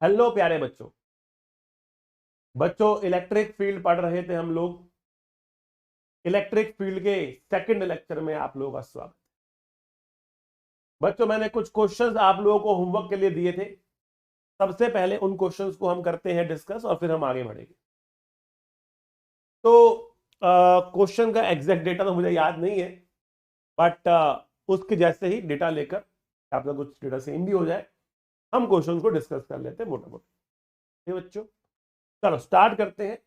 Hello प्यारे बच्चों। Electric field पढ़ रहे थे हम लोग। इलेक्ट्रिक फील्ड के सेकंड लेक्चर में आप लोगों का स्वागत। बच्चों, मैंने कुछ क्वेश्चंस आप लोगों को होमवर्क के लिए दिए थे। सबसे पहले उन क्वेश्चंस को हम करते हैं डिस्कस और फिर हम आगे बढ़ेंगे। तो क्वेश्चन का एग्जैक्ट डेटा तो मुझे याद नहीं है, बट उसके जैसे ही डेटा लेकर आपका कुछ डेटा सेम भी हो जाए, हम क्वेश्चन को डिस्कस कर लेते हैं मोटा मोटा। ठीक बच्चों, चलो स्टार्ट करते हैं।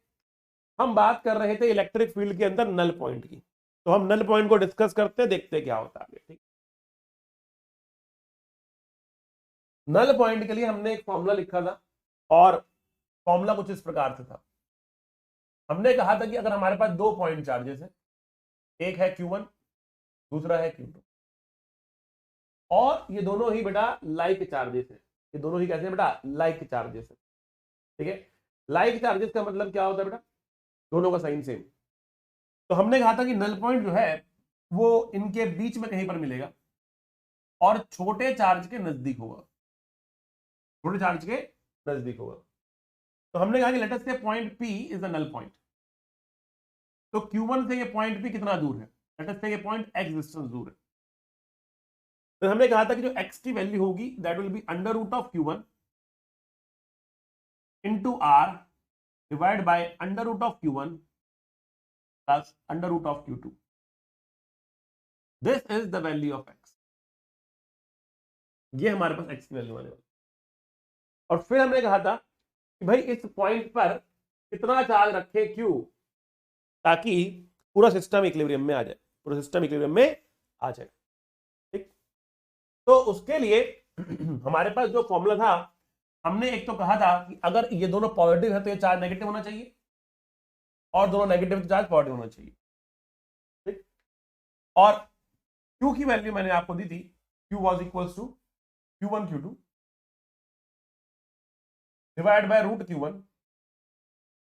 हम बात कर रहे थे इलेक्ट्रिक फील्ड के अंदर नल पॉइंट की, तो हम नल पॉइंट को डिस्कस करते हैं, देखते हैं क्या होता है। ठीक, नल पॉइंट के लिए हमने एक फॉर्मूला लिखा था और फॉर्मूला कुछ इस प्रकार से था। हमने कहा था कि अगर हमारे पास दो पॉइंट चार्जेस है, एक है Q1, दूसरा है Q2, और ये दोनों ही बेटा लाइक चार्जेस है। ये दोनों ही कैसे हैं बेटा? लाइक चार्जेस है। ठीक है, लाइक चार्जेस का मतलब क्या होता है बेटा? दोनों का साइन सेम। तो हमने कहा था कि नल पॉइंट जो है वो इनके बीच में कहीं पर मिलेगा और छोटे चार्ज के नजदीक होगा। छोटे चार्ज के नजदीक होगा। तो हमने कहा कि लेट अस से point P is the null point. तो Q1 से ये पॉइंट P कितना दूर है? लेट अस से ये पॉइंट x डिस्टेंस दूर है। तो हमने कहा था कि जो x की वैल्यू होगी that will be under root of Q1 into R divide by under root of Q1 plus under root of Q2। This is the value of x। ये हमारे पास x की वैल्यू आने वाली। और फिर हमने कहा था कि भाई इस पॉइंट पर कितना चार्ज रखे Q, ताकि पूरा सिस्टम इक्विलिब्रियम में आ जाए, पूरा सिस्टम इक्विलिब्रियम में आ जाए। ठीक, तो उसके लिए हमारे पास जो फॉर्मूला था, हमने एक तो कहा था कि अगर ये दोनों पॉजिटिव है तो ये चार्ज नेगेटिव होना चाहिए, और दोनों नेगेटिव तो चार्ज पॉजिटिव होना चाहिए। ठीक, और Q की वैल्यू मैंने आपको दी थी, Q was equal to Q1 Q2 divide by root Q1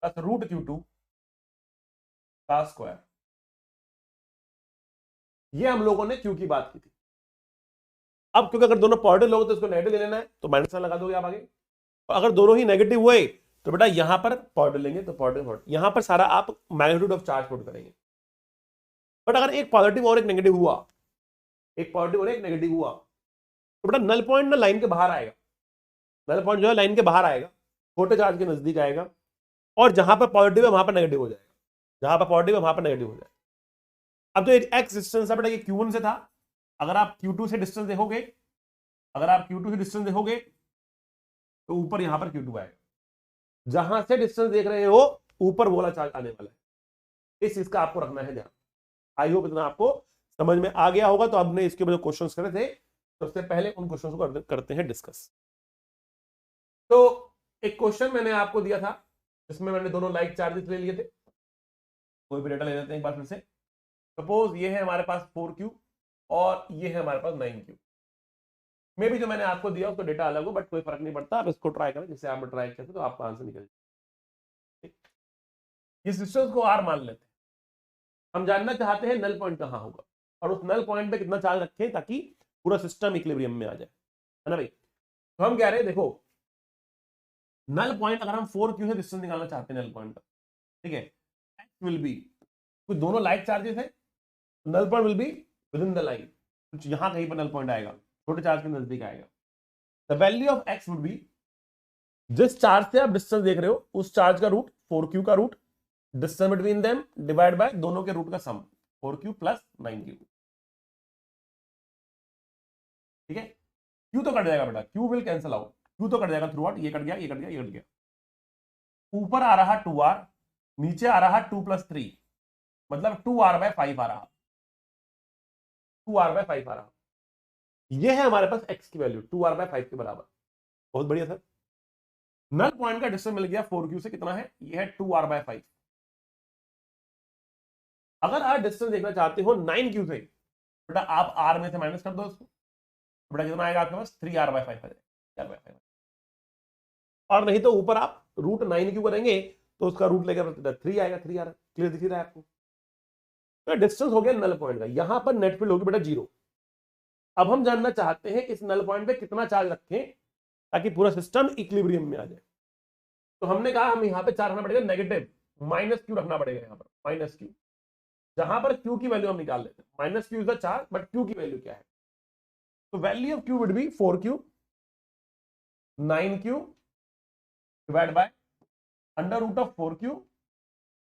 plus root Q2 का स्क्वायर। ये हम लोगों ने Q की बात की थी। अब क्योंकि अगर दोनों पॉजिटिव लोग तो इसको नेगेटिव ले लेना है, तो माइनस लगा दोगे आप आगे। और अगर दोनों ही नेगेटिव हुए तो बेटा यहां पर पॉजिटिव लेंगे, तो पॉजिटिव यहां पर सारा आप मैग्नीट्यूड ऑफ चार्ज पुट करेंगे। बट अगर एक पॉजिटिव और एक नेगेटिव हुआ, एक पॉजिटिव और एक नेगेटिव हुआ, तो बेटा नल पॉइंट ना लाइन के बाहर आएगा। नल पॉइंट जो है लाइन के बाहर आएगा, छोटे चार्ज के नजदीक आएगा, और जहां पर पॉजिटिव है वहां पर नेगेटिव हो जाएगा, जहां पर पॉजिटिव है वहां पर नेगेटिव हो जाएगा। अब जो एक्स डिस्टेंस है बेटा ये Q1 से था, अगर आप Q2 से डिस्टेंस देखोगे, अगर आप Q2 से डिस्टेंस देखोगे तो ऊपर यहां पर Q2 आएगा। जहां से डिस्टेंस देख रहे हो ऊपर वो वाला चार्ज आने वाला है। इस चीज का आपको रखना है ध्यान। आई होप इतना आपको समझ में आ गया होगा। तो हमने इसके जो क्वेश्चंस करे थे, सबसे पहले उन क्वेश्चंस को करते हैं डिस्कस। तो एक क्वेश्चन मैंने आपको दिया था जिसमें मैंने दोनों लाइक चार्जेस ले लिए थे। कोई भी डेटा ले लेते हैं एक बार फिर से। सपोज ये है हमारे पास 4Q और ये है हमारे पास 9Q। मे भी जो मैंने आपको दिया उसको डेटा अलग हो, बट कोई फर्क नहीं पड़ता। आप इसको ट्राई करें, जैसे आप ट्राई करते तो आपका आंसर निकल जाए। इस डिस्टेंस को R मान लेते हैं। हम जानना चाहते हैं नल पॉइंट कहां होगा और उस नल पॉइंट पे कितना चार्ज रखें ताकि पूरा सिस्टम इक्विलिब्रियम में आ जाए, है ना भाई? तो हम कह रहे हैं देखो, नल पॉइंट अगर हम 4Q से डिस्टेंस निकालना चाहते हैं नल पॉइंट का, ठीक है, x विल बी, कुछ दोनों लाइक चार्जेस है, null point will be within the line, कुछ यहां कहीं पर नल पॉइंट आएगा, छोटे चार्ज के नजदीक आएगा। The value of x would be, जिस चार्ज से आप डिस्टेंस देख रहे हो उस चार्ज का रूट 4Q का root, distance between them divide by दोनों के रूट का सम 4Q प्लस 9Q। ठीक है, Q तो कट जाएगा बेटा, Q will cancel out, Q तो कट जाएगा थ्रू आउट, ये कट गया, ये कट गया, ये कट गया। ऊपर आ रहा 2R, नीचे आ रहा 2 + 3, मतलब 2R/5 आ रहा, 2R/5 आ रहा। ये है हमारे पास x की वैल्यू 2R/5 के बराबर। बहुत बढ़िया सर। नल पॉइंट का डिस्टेंस मिल गया 4Q से, कितना है? ये है 2R/5। अगर आप डिस्टेंस देखना चाहते हो 9Q से, बेटा आप R में से माइनस कर दो उसको, बेटा कितना आएगा आपके पास? 3R/5 आ जाएगा। और नहीं तो ऊपर आप रूट 9Q करेंगे तो उसका रूट लेकर 3 आएगा, 3R। क्लियर दिख रहा है आपको? तो डिस्टेंस हो गया नल पॉइंट का। यहां पर नेट फील्ड होगी बेटा 0। अब हम जानना चाहते हैं इस नल पॉइंट पे कितना चार्ज रखें ताकि पूरा सिस्टम इक्विलिब्रियम में आ जाए। तो हमने कहा हम यहाँ पे 4 रखना पड़ेगा नेगेटिव, माइनस क्यू रखना पड़ेगा यहाँ पर, माइनस क्यू, जहां पर क्यू की वैल्यू हम निकाल लेते हैं। Minus q is the 4, but q की वैल्यू क्या है? तो value of q would be 4q 9q divide by under root of 4q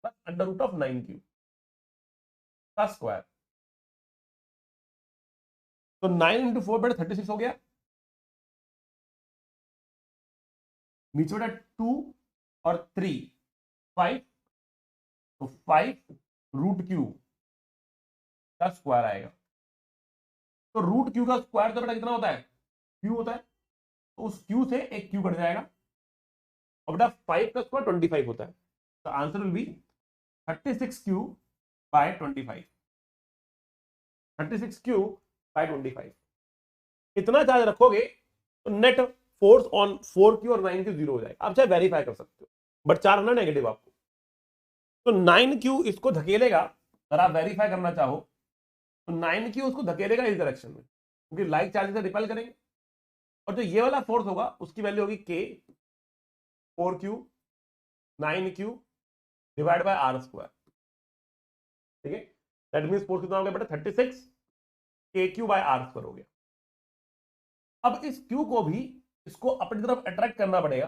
plus under root of 9q का स्क्वायर। तो 9 इंटू 4 बटे 36 हो गया, नीचे बटा 2 और 3 5, तो 5 रूट क्यू का स्क्वायर आएगा। तो रूट क्यू का स्क्वायर तो बेटा कितना होता है? क्यू होता है, तो उस क्यू से एक क्यू कट जाएगा, और बेटा 5 का स्क्वायर 25 होता है। तो answer will be 36q by 25, 36q by 25। इतना चार्ज रखोगे तो नेट फोर्स ऑन 4q और 9q 0 हो जाएगा। आप चाहे वेरीफाई कर सकते हो, बट 4 होना नेगेटिव आपको। तो 9q इसको धकेलेगा, अगर आप वेरीफाई करना चाहो तो 9q उसको धकेलेगा इस डायरेक्शन में, क्योंकि लाइक चार्ज से रिपेल करेंगे। और जो ये वाला फोर्स होगा उसकी वैल्यू होगी k 4q 9q divide bye r square. ठीक है, दैट मींस फोर्स कितना हो गया बेटा? 36 kq बाय r स्क्वायर हो गया। अब इस q को भी इसको अपनी तरफ अट्रैक्ट करना पड़ेगा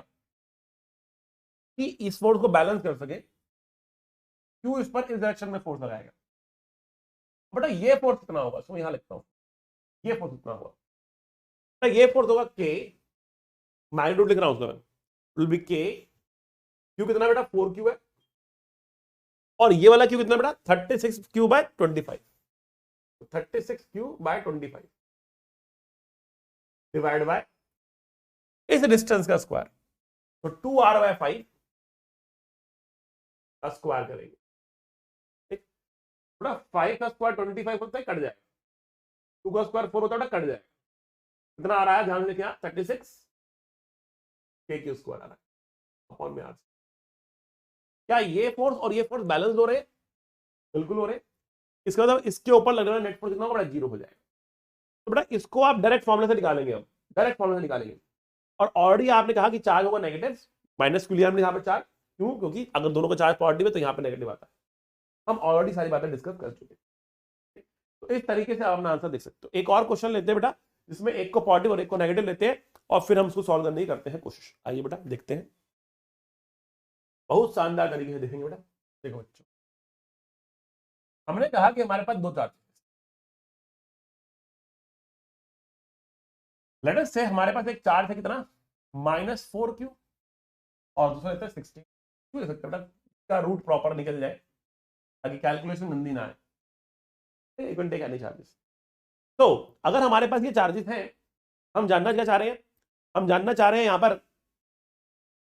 कि इस फोर्स को बैलेंस कर सके। q इस पर इस डायरेक्शन में फोर्स लगाएगा, बेटा ये फोर्स कितना होगा? सो यहां लिखता हूं, ये फोर्स कितना होगा? बेटा ये फोर्स होगा k, मैग्नीट्यूड लिख रहा हूं उसका मैं, विल बी k, q कितना बेटा? 4q है, और ये वाला q कितना बेटा? 36q by 25, 36q by 25 divide by इस डिस्टेंस का स्क्वायर, तो 2r बाय 5 का स्क्वायर करेंगे। ठीक, थोड़ा 5 का स्क्वायर 25 होता है, कट जाएगा, 2 का स्क्वायर 4 होता है, कट जाएगा। कितना आ रहा है? ध्यान से देखिए, 36 kq स्क्वायर आ रहा है अपॉन में r। क्या ये फोर्स और ये फोर्स बैलेंस हो रहे हैं? बिल्कुल हो रहे हैं। इसका मतलब इसके ऊपर लगने वाला नेट फोर्स कितना होगा? 0 हो जाएगा। तो बेटा इसको आप डायरेक्ट फॉर्मूला से निकालेंगे, हम डायरेक्ट फॉर्मूला से निकालेंगे। और ऑलरेडी आपने कहा कि चार्ज होगा नेगेटिव, माइनस क्यों लिया हमने यहाँ पर चार्ज? क्यों? क्योंकि अगर दोनों का चार्ज पॉजिटिव है तो यहाँ पे नेगेटिव आता है। हम ऑलरेडी सारी बातें डिस्कस कर चुके हैं। तो इस तरीके से आप अपना आंसर देख सकते हो। एक और क्वेश्चन लेते हैं बेटा, जिसमें एक को पॉजिटिव और एक को नेगेटिव लेते हैं, और फिर हम उसको सॉल्व करने की करते हैं कोशिश। आइए बेटा देखते हैं, बहुत शानदार तरीके से देखेंगे बेटा। देखो बच्चों, हमने कहा कि हमारे पास दो चार्ज, लेट अस से हमारे पास एक चार्ज है कितना? -4q, और दूसरा लेते हैं 16। क्यों ले सकते हैं बेटा? इसका रूट प्रॉपर निकल जाए ताकि कैलकुलेशन गंदी ना आए। एक घंटे का नहीं चार्जेस। तो अगर हमारे पास ये चार्जेस हैं, हम जानना क्या चाह रहे हैं? हम जानना चाह रहे हैं यहां पर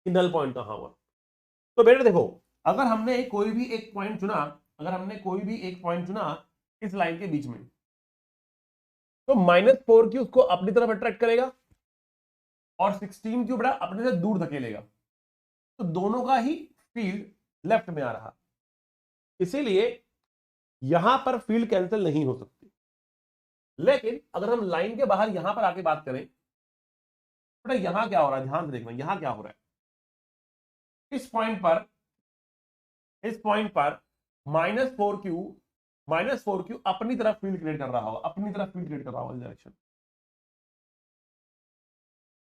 नल पॉइंट कहां हुआ। तो बेटा देखो, अगर हमने कोई भी एक पॉइंट चुना, अगर हमने कोई भी एक पॉइंट चुना इस लाइन के बीच में, तो -4q उसको अपनी तरफ अट्रैक्ट करेगा और 16q बड़ा अपने से दूर धकेलेगा। तो दोनों का ही फील्ड लेफ्ट में आ रहा, इसीलिए यहां पर फील्ड कैंसिल नहीं हो सकती। लेकिन अगर हम लाइन के बाहर यहां पर आके बात करें, बेटा यहां क्या हो रहा है? ध्यान से देखना, यहां क्या हो रहा है। इस पॉइंट पर -4q अपनी तरफ फील्ड क्रिएट कर रहा होगा, अपनी तरफ फील्ड क्रिएट कर रहा होगा इस डायरेक्शन,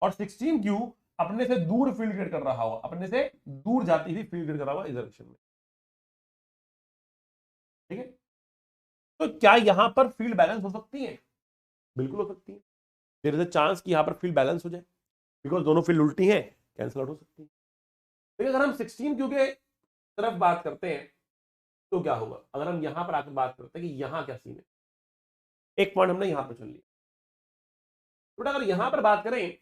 और 16q अपने से दूर फील्ड क्रिएट कर रहा होगा, अपने से दूर जाती हुई फील्ड क्रिएट कर रहा होगा इस डायरेक्शन में। ठीक है, तो क्या यहां पर फील्ड बैलेंस हो सकती है? बिल्कुल हो सकती है। देयर इज अ चांस कि यहां पर फील्ड बैलेंस हो जाए, बिकॉज दोनों फील्ड उल्टी है, कैंसिल आउट हो सकती है। लेकिन अगर हम 16q के तरफ बात करते हैं तो क्या होगा? अगर हम यहां पर आकर बात करते हैं कि यहां क्या सीन है, एक पॉइंट हमने यहां पर चुन लिया, तो अगर यहां पर बात करें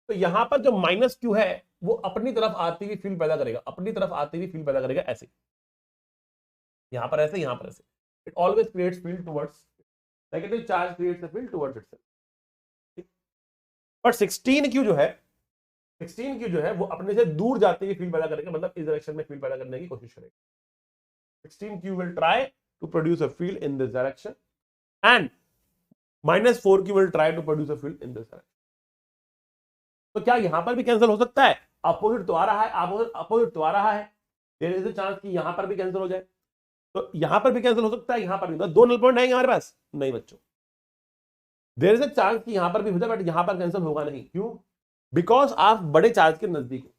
तो यहां पर जो -q है वो अपनी तरफ आती हुई फील्ड पैदा करेगा, अपनी तरफ आती हुई फील्ड पैदा करेगा, ऐसे यहां पर ऐसे, यहां पर ऐसे। It always creates field towards, negative charge creates the field towards itself. But 16q जो है वो अपने से दूर जाती हुई फील्ड पैदा करेगा, मतलब इस डायरेक्शन में फील्ड पैदा करने की कोशिश करेगा। 16q will try to produce a field in this direction and -4q will try to produce a field in this direction. तो क्या यहां पर भी कैंसिल हो सकता है? अपोजिट तो आ रहा है, अपोजिट तो आ रहा है, देयर इज अ चांस कि यहां पर भी कैंसिल हो जाए। तो यहां पर भी कैंसिल हो सकता है, यहां पर भी। तो दो नल पॉइंट है हमारे पास? नहीं बच्चों, देयर इज अ चांस कि यहां पर भी हो जाए, बट यहां पर कैंसिल होगा नहीं। क्यों? बिकॉज आप बड़े चार्ज के नजदीक हो।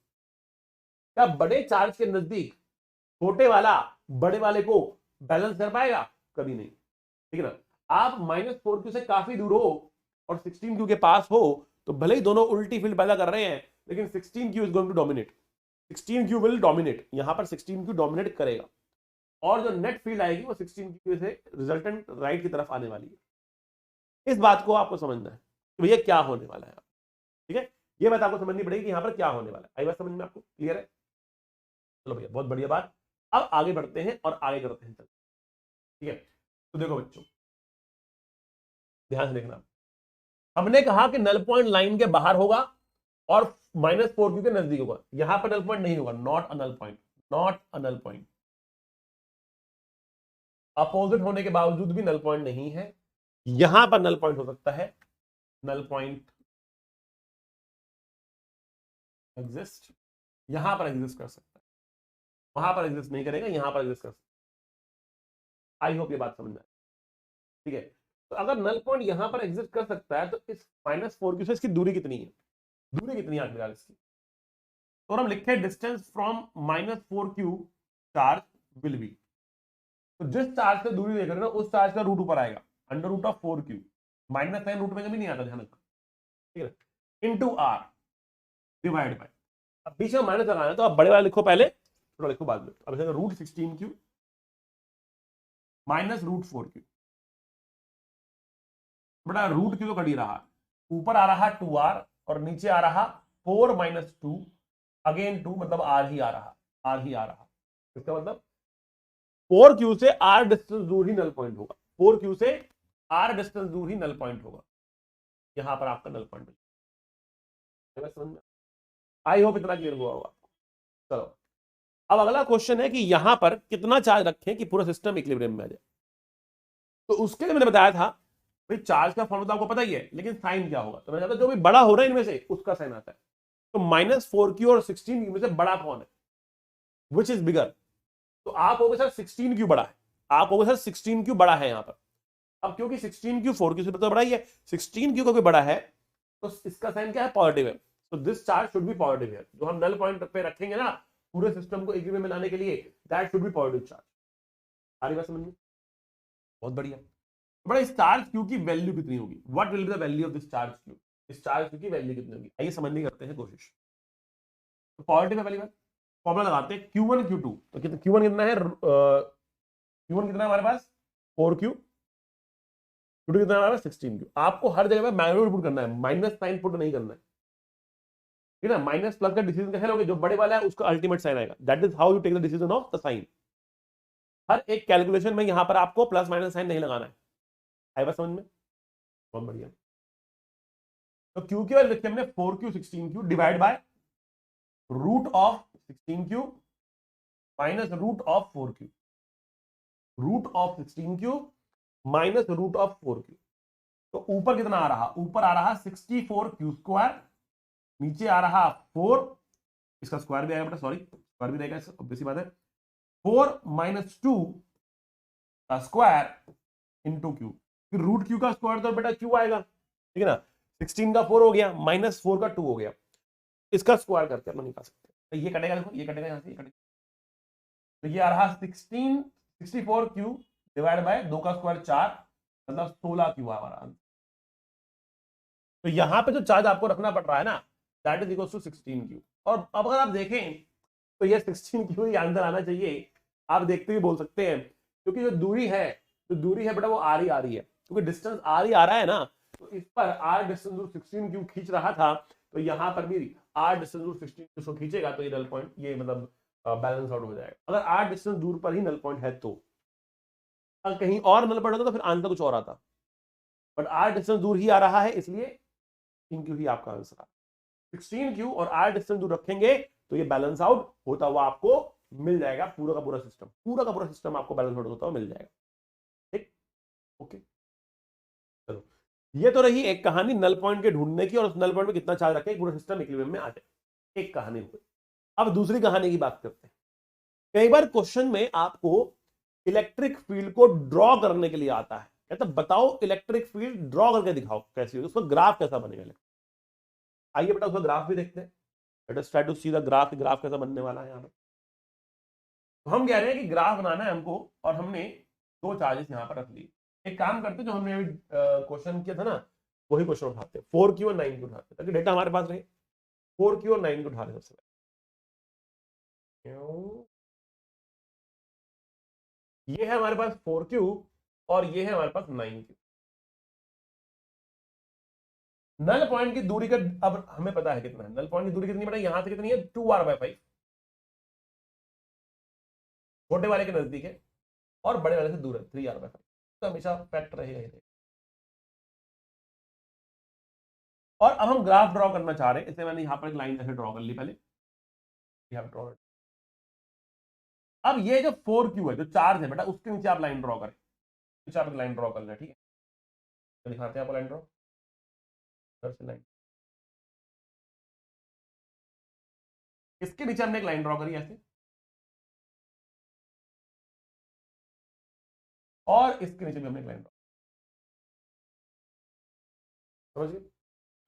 क्या बड़े चार्ज के नजदीक छोटे वाला बड़े वाले को बैलेंस कर पाएगा? कभी नहीं, ठीक है ना। आप -4q से काफी दूर हो और 16q के पास हो, तो भले ही दोनों उल्टी फील्ड पैदा कर रहे हैं, लेकिन 16q is going to dominate. 16q will dominate, यहां पर 16q डोमिनेट करेगा, और जो नेट फील्ड आएगी वो 16q से रिजल्टेंट राइट की तरफ आने वाली है। इस बात को आपको समझना है कि भैया क्या होने वाला है, ठीक है। ये बात आपको समझनी पड़ेगी कि यहां पर क्या होने वाला है। आई बात समझ में आपको? क्लियर है? चलो भैया, बहुत बढ़िया बात। अब आगे बढ़ते हैं और आगे करते हैं, ठीक है। तो देखो बच्चों, ध्यान से देखना, हमने कहा कि नल पॉइंट लाइन के बाहर होगा और -4q के नजदीक होगा। यहां पर नल पॉइंट नहीं होगा, not a null point, not a null point. Opposite होने के बावजूद भी नल पॉइंट नहीं है। यहां पर नल पॉइंट हो सकता है, नल पॉइंट एग्जिस्ट, यहां पर एग्जिस्ट कर सकता है, वहां पर एग्जिस्ट नहीं करेगा, यहां पर एग्जिस्ट कर सकता है। आई होप ये बात समझ में आए, ठीक है। तो अगर नल पॉइंट यहां पर एग्जिस्ट कर सकता है, तो इस -4q से इसकी दूरी कितनी है? दूरी कितनी है आखिरकार इसकी? तो हम लिखे distance from -4q charge will be, तो जिस चार्ज से दूरी देख रहे हो ना, उस चार्ज का रूट ऊपर आएगा, √4q। माइनस साइन रूट में कभी नहीं आता, ध्यान रखना, ठीक है। इनटू आर डिवाइड बाय, अब बीच में माइनस लगाना है तो आप बड़े वाला लिखो पहले, थोड़ा लिखो बाद में। अब √16q माइनस √4q, बड़ा √q तो कट ही रहा, ऊपर आ रहा 2r और नीचे आ रहा 4 - 2 अगेन 2, मतलब r ही आ रहा, r ही आ रहा। इसका मतलब 4q से r डिस्टेंस दूर ही नल पॉइंट होगा, 4q से r डिस्टेंस दूर ही नल पॉइंट होगा। यहां पर आपका नल पॉइंट, आई होप इतना क्लियर हुआ होगा। चलो, अब अगला क्वेश्चन है कि यहां पर कितना चार्ज रखें कि पूरा सिस्टम इक्विलिब्रियम में आ जाए। तो उसके लिए मैंने बताया था भाई, चार्ज का फॉर्मूला आपको पता ही है, लेकिन साइन क्या होगा। तो मैंने कहा जो भी बड़ा हो रहा है इनमें से उसका साइन आता है। तो -4q और 16q में से बड़ा कौन है? Which is bigger? तो आप कहोगे सर 16q बड़ा है, आप कहोगे सर 16q बड़ा है यहां पर। अब क्योंकि 16q 4q से तो बड़ा ही है, 16q का भी बड़ा है, तो इसका साइन क्या है? पॉजिटिव है। तो this charge should be positive है। जो हम नल पॉइंट पे रखेंगे ना पूरे सिस्टम को इक्विलिब्रियम में लाने के लिए, that should be positive charge. आ रही बात समझ में? बहुत बढ़िया। बड़ा, इस चार्ज क्यू की वैल्यू कितनी होगी? What will be the value of this charge Q? इस चार्ज क्यू की वैल्यू कितनी होगी? आइए समझने की करते हैं कोशिश। तो पॉजिटिव है पहली बात, फॉर्मूला लगाते हैं Q1 Q2। तो कितना Q1 कितना है? Q1 कितना है हमारे पास? 4q। Q2 कितना है हमारे पास? 16q। आपको हर जगह पे मैग्नीट्यूड पुट करना है, माइनस साइन पुट नहीं करना है, ठीक है ना। माइनस प्लस का डिसीजन कैसे लोगे? जो बड़े वाला है उसका अल्टीमेट साइन आएगा। That is how you take the decision of the sign. हर एक कैलकुलेशन में यहां पर आपको प्लस माइनस साइन नहीं लगाना है। आई बात समझ में? बहुत बढ़िया। तो क्यू की वैल्यू लिखी हमने 4q 16q divide by root of 16q minus root of 4q, root of 16q minus root of 4q। तो ऊपर कितना आ रहा? ऊपर आ रहा 64q², नीचे आ रहा 4, इसका स्क्वायर भी आएगा बेटा, सॉरी स्क्वायर भी रहेगा, ऑब्वियस बात है। 4 - 2 का स्क्वायर इंटू क्यू, फिर रूट क्यू का स्क्वायर तो बेटा क्यू आएगा, ठीक है ना। 16 का 4 हो गया, -4 का 2 हो गया, इसका स्क्वायर करके हम निकाल सकते हैं। तो ये कटेगा, देखो ये कटेगा, यहां से ये कटेगा। तो ये आ रहा 64q डिवाइड बाय 2 का स्क्वायर 4, मतलब 16q आ रहा। तो यहां पे जो चार्ज आपको रखना पड़ रहा है ना, that is equal to 16q। और अब अगर आप देखें तो ये 16q ही आंसर आना चाहिए। आप देखते हुए बोल सकते हैं, क्योंकि जो दूरी है बेटा वो आ रही है, क्योंकि डिस्टेंस आ रहा है ना, तो इस पर आर डिस्टेंस दूर 16q खींच रहा था, तो यहां पर भी आर डिस्टेंस दूर 16q को खींचेगा, तो ये नल पॉइंट, ये मतलब बैलेंस आउट हो जाएगा। अगर आर डिस्टेंस दूर पर ही नल पॉइंट है, तो अगर कहीं और नल पॉइंट होता तो फिर आंसर कुछ और आता, बट आर डिस्टेंस दूर ही आ रहा है, इसलिए 16q ही आपका आंसर। 16q और आर डिस्टेंस दूर रखेंगे तो ये बैलेंस आउट होता हुआ आपको मिल जाएगा। पूरा का पूरा सिस्टम आपको बैलेंस आउट होता हुआ मिल जाएगा, ठीक। ओके, चलो ये तो रही एक कहानी नल पॉइंट के ढूंढने की, और उस नल पॉइंट में कितना चार्ज रखे पूरा सिस्टम इक्विलिब्रियम में आ जाए, एक कहानी हुई। अब दूसरी कहानी की बात करते हैं। कई बार क्वेश्चन में आपको इलेक्ट्रिक फील्ड को ड्रॉ करने के लिए आता है, कहता बताओ इलेक्ट्रिक फील्ड ड्रॉ करके दिखाओ कैसी होगी, उसका ग्राफ कैसा बनेगा। आइए बेटा उसका ग्राफ भी देखते हैं। Let us try to see the graph, graph कैसा बनने वाला है यहाँ पर। तो हम कह रहे हैं कि ग्राफ बनाना है हमको, और हमने दो चार्जेस यहाँ पर रख लिए। एक काम करते जो हमने अभी क्वेश्चन किया था ना, वही क्वेश्चन उठाते हैं, 4Q और 9Q उठाते ताकि डेटा हमारे पास रहे। 4Q और 9Q उठा रहे सबसे पहले। ये है हमारे पास 4Q और ये है हमारे पास 9Q। नल पॉइंट की दूरी का अब हमें पता है कितना है, नल पॉइंट की दूरी कितनी बेटा, यहां से कितनी है 2r/5, छोटे वाले के नजदीक है, और बड़े वाले से दूर है 3r/5, तो हमेशा फैक्ट रहेगा। और अब हम ग्राफ ड्रॉ करना चाह रहे हैं, इसलिए मैंने यहां पर एक लाइन ऐसे ड्रॉ कर ली पहले, यहां ड्रॉ। अब ये जो 4Q है, जो चार्ज है बेटा, उसके नीचे आप लाइन ड्रॉ करें, नीचे आप लाइन ड्रॉ करना है, ठीक है। तो दिखाते हैं आपको लाइन ड्रॉ, से लाइन, इसके नीचे हमने एक लाइन ड्रॉ करी ऐसे, और इसके नीचे भी हमने एक लाइन ड्रॉ, समझिए।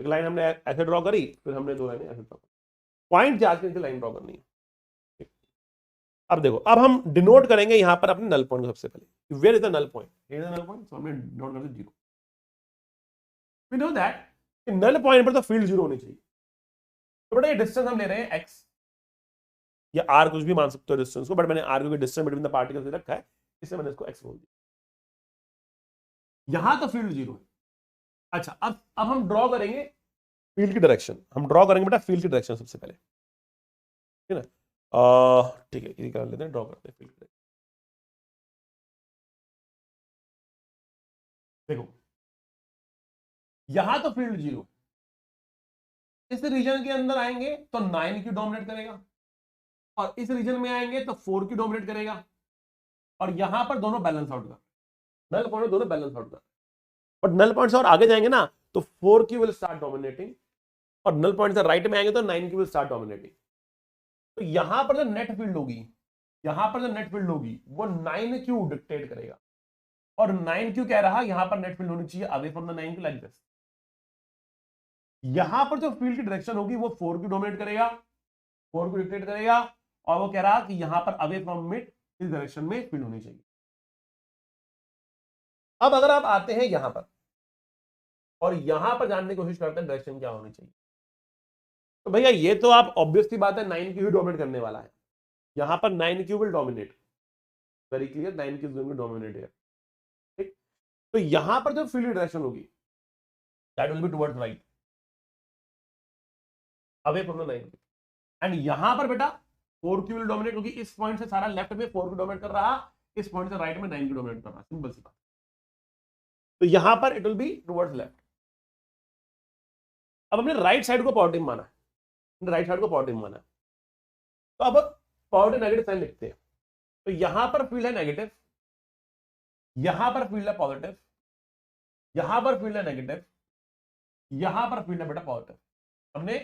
एक लाइन हमने ऐसे ड्रॉ करी, फिर हमने दो लाइनें ऐसे ड्रॉ करी, पॉइंट चार्ज के नीचे लाइन ड्रॉ करनी है। अब देखो, अब हम डिनोट करेंगे यहां पर अपने नल पॉइंट को सबसे पहले, where is the null point, here is the null point, so हमने डिनोट कर दिया 0। We know that null point पर तो फील्ड 0 होनी चाहिए। तो बेटा ये डिस्टेंस हम ले रहे हैं x, या r कुछ भी मान सकते हो डिस्टेंस को, बट मैंने r को डिस्टेंस बिटवीन द पार्टिकल्स रखा है, इससे मैंने इसको x बोल दिया। यहां तो फील्ड 0 है। अच्छा, अब हम ड्रॉ करेंगे फील्ड की डायरेक्शन, हम ड्रॉ करेंगे बेटा फील्ड की डायरेक्शन सबसे पहले, ठीक है ना। ठीक है, ये कर लेते हैं, ड्रॉ करते हैं फील्ड की। देखो यहां तो फील्ड 0, इस रीजन के अंदर आएंगे तो 9Q डोमिनेट करेगा, और इस रीजन में आएंगे तो 4Q डोमिनेट करेगा, और यहां पर दोनों बैलेंस आउट कर, नल पॉइंट दोनों बैलेंस आउट कर। बट नल पॉइंट से और आगे जाएंगे ना तो 4Q विल स्टार्ट डोमिनेटिंग, और नल पॉइंट से राइट में आएंगे तो 9Q विल स्टार्ट डोमिनेटिंग। तो यहां पर जो नेट फील्ड होगी, यहां पर जो नेट फील्ड होगी वो 9Q डिक्टेट करेगा, और 9Q कह रहा यहां पर नेट फील्ड होनी चाहिए away from the 9Q, like this. यहां पर जो फील्ड की डायरेक्शन होगी वो 4Q डोमिनेट करेगा, 4Q डिक्टेट करेगा, और वो कह रहा कि यहां पर अवे फ्रॉम मिड इस डायरेक्शन में फील्ड होनी चाहिए। अब अगर आप आते हैं यहां पर और यहां पर जानने की कोशिश करते हैं डायरेक्शन क्या होनी चाहिए, तो भैया ये तो आप ऑब्वियस सी बात है 9Q ही डोमिनेट करने वाला है, यहां पर 9Q will dominate, very clear, 9Q is going to dominate here, ठीक। तो यहां पर जो फील्ड डायरेक्शन होगी that will be towards right, away from the 9Q। And यहां पर बेटा 4Q विल डोमिनेट, क्योंकि इस पॉइंट से सारा लेफ्ट में 4Q डोमिनेट कर रहा, इस पॉइंट से राइट में 9Q डोमिनेट कर रहा, सिंपल सी बात। तो यहां पर it will be towards left. अब हमने राइट साइड को पॉजिटिव माना है, राइट साइड को पॉजिटिव माना है, तो अब पॉजिटिव नेगेटिव साइन लिखते हैं। तो यहां पर फील्ड है नेगेटिव, यहां पर फील्ड है पॉजिटिव, यहां पर फील्ड है नेगेटिव, यहां पर फील्ड है बेटा पॉजिटिव। हमने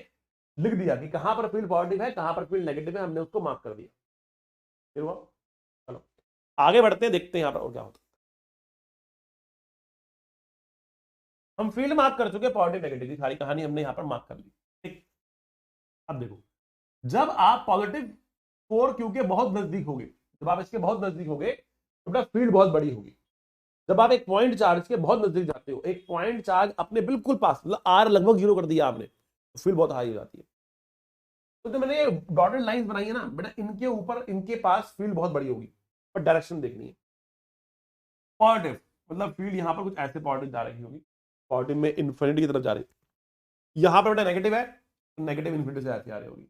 लिख दिया कि कहां पर फील्ड पॉजिटिव है, कहां पर फील्ड नेगेटिव है, हमने उसको मार्क कर दिया। फिर वो चलो आगे बढ़ते हैं, देखते हैं यहां पर और क्या होता है। हम फील्ड मार्क कर चुके, पॉजिटिव नेगेटिव की सारी कहानी हमने यहां पर मार्क कर ली, ठीक। अब देखो, जब आप पॉजिटिव 4Q के बहुत नजदीक होंगे, जब आप इसके बहुत नजदीक होंगे तो बेटा फील्ड बहुत बड़ी होगी। जब आप एक पॉइंट चार्ज के बहुत नजदीक जाते हो, एक पॉइंट चार्ज अपने बिल्कुल पास, मतलब आर लगभग 0 कर दिया आपने, तो फील्ड बहुत हाई हो जाती है। तो जो मैंने ये डॉटेड लाइंस बनाई है ना बेटा, इनके ऊपर इनके पास फील्ड बहुत बड़ी होगी, पर डायरेक्शन देखनी है पॉजिटिव, मतलब फील्ड यहां पर कुछ ऐसे पॉजिटिव जा रही होगी, पॉजिटिव में इन्फिनिटी की तरफ जा रही है। यहां पर बेटा नेगेटिव है, नेगेटिव इन्फिनिटी से ऐसे आ रही होगी।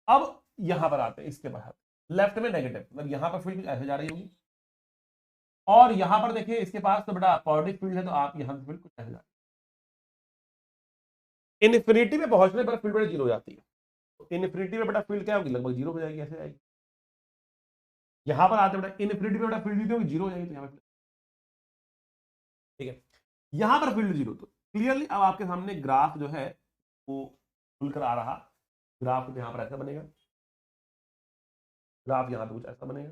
अब यहां पर आते हैं, इसके बाहर लेफ्ट में नेगेटिव, मतलब यहां पर फील्ड ऐसे जा रही होगी, और यहां पर देखिए इसके पास तो बेटा पॉजिटिव फील्ड है, तो आप यहां से फील्ड कुछ ऐसे जा रही है। इन्फिनिटी में पहुंचने पर फील्ड बेटा 0 हो जाती है, तो इन्फिनिटी में बेटा फील्ड क्या होगी, लगभग 0 हो जाएगी, ऐसे आएगी। यहां पर आते बेटा इन्फिनिटी में बेटा फील्ड भी होगी 0 हो जाएगी, तो यहां पर, ठीक है। यहां पर फील्ड जीरो। तो क्लियरली अब आपके सामने ग्राफ जो है वो खुलकर आ रहा। ग्राफ यहां पर ऐसा बनेगा, ग्राफ यहां पे कुछ ऐसा बनेगा,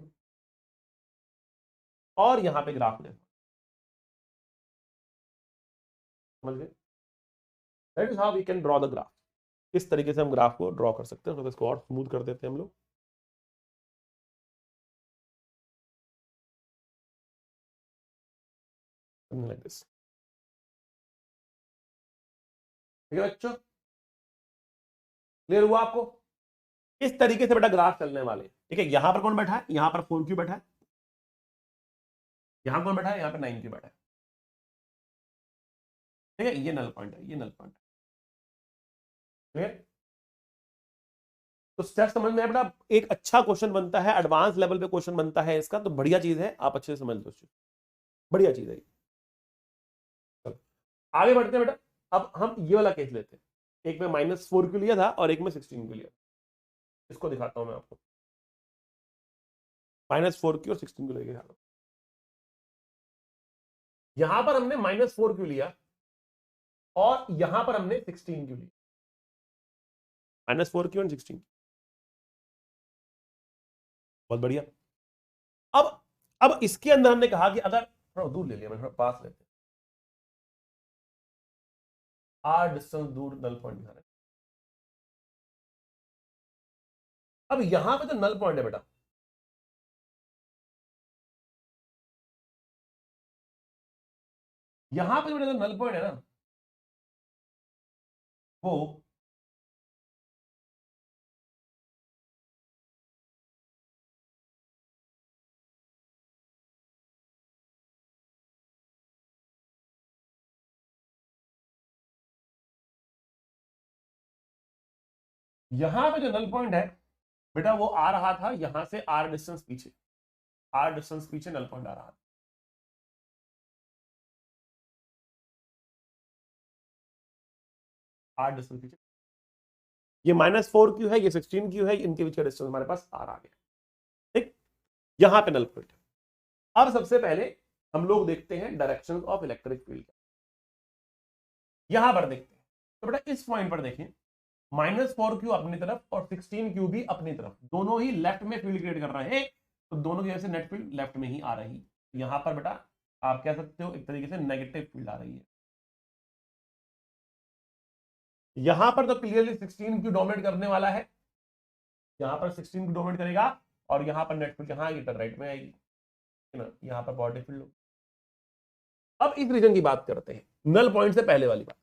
और यहां पे ग्राफ देखो, समझ गए? That is how we can draw the graph. इस तरीके से हम ग्राफ को ड्रॉ कर सकते हैं। तो इसको और स्मूथ कर देते हैं हम लोग। Like this. ठीक है बच्चों, क्लियर हुआ आपको? इस तरीके से बेटा ग्राफ चलने वाले। ठीक है, यहां पर कौन बैठा है? यहां पर 4 क्यू बैठा है। यहां कौन बैठा है? यहां पर 9 क्यू बैठा है। ठीक है, ये नल पॉइंट है, ये नल पॉइंट है। क्लियर? तो स्टेप समझ में आया बेटा? एक अच्छा क्वेश्चन बनता है, एडवांस लेवल पे क्वेश्चन बनता है इसका, तो बढ़िया चीज है, आप अच्छे से समझ लो। बढ़िया चीज है। चलो आगे बढ़ते हैं बेटा। अब हम ये वाला केस लेते हैं। एक में -4 क्यू लिया था और एक में 16 क्यू लिया। इसको दिखाता हूं मैं आपको। -4 क्यू और 16 क्यू लेके यहां पर हमने -4 क्यू लिया और यहां पर हमने 16 क्यू लिया। -4 क्यू और 16। बहुत बढ़िया। अब अब इसके अंदर हमने कहा कि अगर थोड़ा दूर ले लिया, मैं थोड़ा पास लेते हैं। आर डिस्टेंस दूर नल पॉइंट दिखा रहे हैं। अब यहां पे तो नल पॉइंट है बेटा, यहां पे जो नल पॉइंट है ना, वो यहां पे जो नल पॉइंट है बेटा, वो आ रहा था यहां से आर डिस्टेंस पीछे। आर डिस्टेंस पीछे नल पॉइंट आ रहा था। आर डिस्टेंस पीछे, ये -4 क्यू है, ये 16 क्यू है, इनके पीछे डिस्टेंस हमारे पास आर आ गया। ठीक, यहां पे नल पॉइंट है। अब सबसे पहले हम लोग देखते हैं डायरेक्शन ऑफ इलेक्ट्रिक फील्ड। यहां पर देखते हैं तो बेटा इस पॉइंट पर देखें, -4 क्यू अपनी तरफ और 16 क्यू भी अपनी तरफ, दोनों ही लेफ्ट में फील्ड क्रिएट कर रहे हैं। तो दोनों की वजह से नेट फील्ड लेफ्ट में ही आ रही। यहां पर बेटा आप कह सकते हो एक तरीके से नेगेटिव फील्ड आ रही है। यहां पर तो क्लियरली 16 क्यू डोमिनेट करने वाला है। यहां पर 16 क्यू डोमिनेट करेगा और यहां पर नेट फील्ड यहां आएगी, टर्न राइट में आएगी, है ना? यहां पर पॉजिटिव फील्ड होगी। अब इस रीजन की बात करते हैं, नल पॉइंट से पहले वाली बात।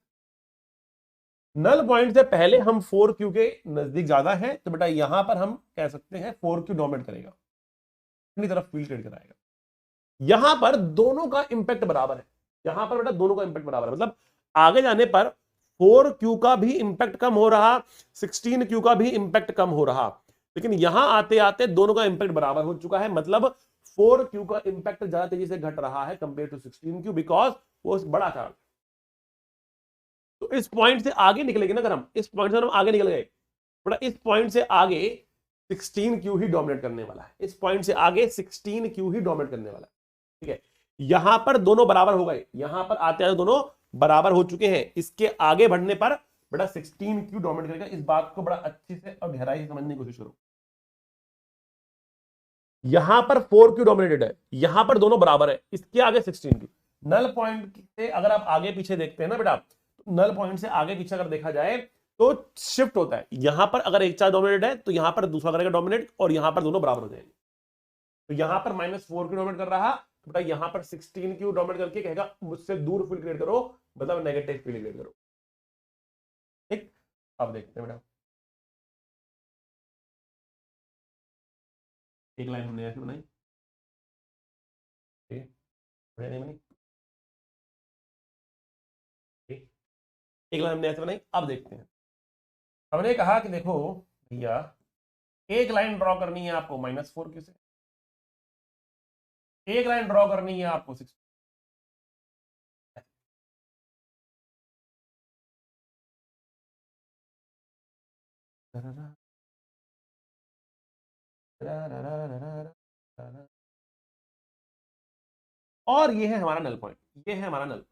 नल पॉइंट से पहले हम 4 क्यू के नजदीक ज्यादा है, तो बेटा यहां पर हम कह सकते हैं 4 क्यू डोमिनेट करेगा, अपनी तरफ फील्ड क्रिएट कराएगा। यहां पर दोनों का इंपैक्ट बराबर है। यहां पर बेटा दोनों का इंपैक्ट बराबर है, मतलब आगे जाने पर 4 क्यू का भी इंपैक्ट कम हो रहा, 16 क्यू का भी इंपैक्ट कम हो रहा, लेकिन यहां आते आते दोनों का इंपैक्ट बराबर हो चुका है। मतलब 4 क्यू का इंपैक्ट ज्यादा तेजी से घट रहा है कंपेयर टू 16 क्यू, बिकॉज वो बड़ा चार्ज। तो इस पॉइंट से आगे निकलेंगे ना, अगर हम इस पॉइंट से हम आगे निकल गए, बड़ा इस पॉइंट से आगे 16 क्यू ही डोमिनेट करने वाला है। इस पॉइंट से आगे 16 क्यू ही डोमिनेट करने वाला है। ठीक है, यहां पर दोनों बराबर हो गए, यहां पर आते आते दोनों बराबर हो चुके हैं। इसके आगे बढ़ने पर बड़ा 16 क्यू डोमिनेट करेगा। इस बात को बड़ा अच्छे से और गहराई से समझने की कोशिश करो। यहां पर 4 क्यू डोमिनेटेड है, यहां पर दोनों बराबर है, इसके आगे 16 क्यू। नल पॉइंट से अगर आप आगे पीछे देखते हैं ना बेटा, तो नल पॉइंट से आगे पीछे अगर देखा जाए तो शिफ्ट होता है। यहां पर अगर एक चार्ज डोमिनेट है तो यहां पर दूसरा करेगा डोमिनेट, और यहां पर दोनों बराबर हो जाएंगे। तो यहां पर -4 क्यू डोमिनेट कर रहा, तो बेटा यहां पर 16 क्यू डोमिनेट करके कहेगा मुझसे दूर फील्ड क्रिएट करो, मतलब नेगेटिव फील्ड क्रिएट करो। ठीक, अब देखते हैं बेटा, एक लाइन हमने ऐसी बनाई। ठीक है, नहीं बनी। ठीक, एक लाइन हमने ऐसे बनाई। अब देखते हैं, हमने कहा कि देखो भैया, एक लाइन ड्रॉ करनी है आपको -4 क्यू से, एक लाइन ड्रॉ करनी है आपको 6। और ये है हमारा नल पॉइंट, ये है हमारा नल पॉइंट।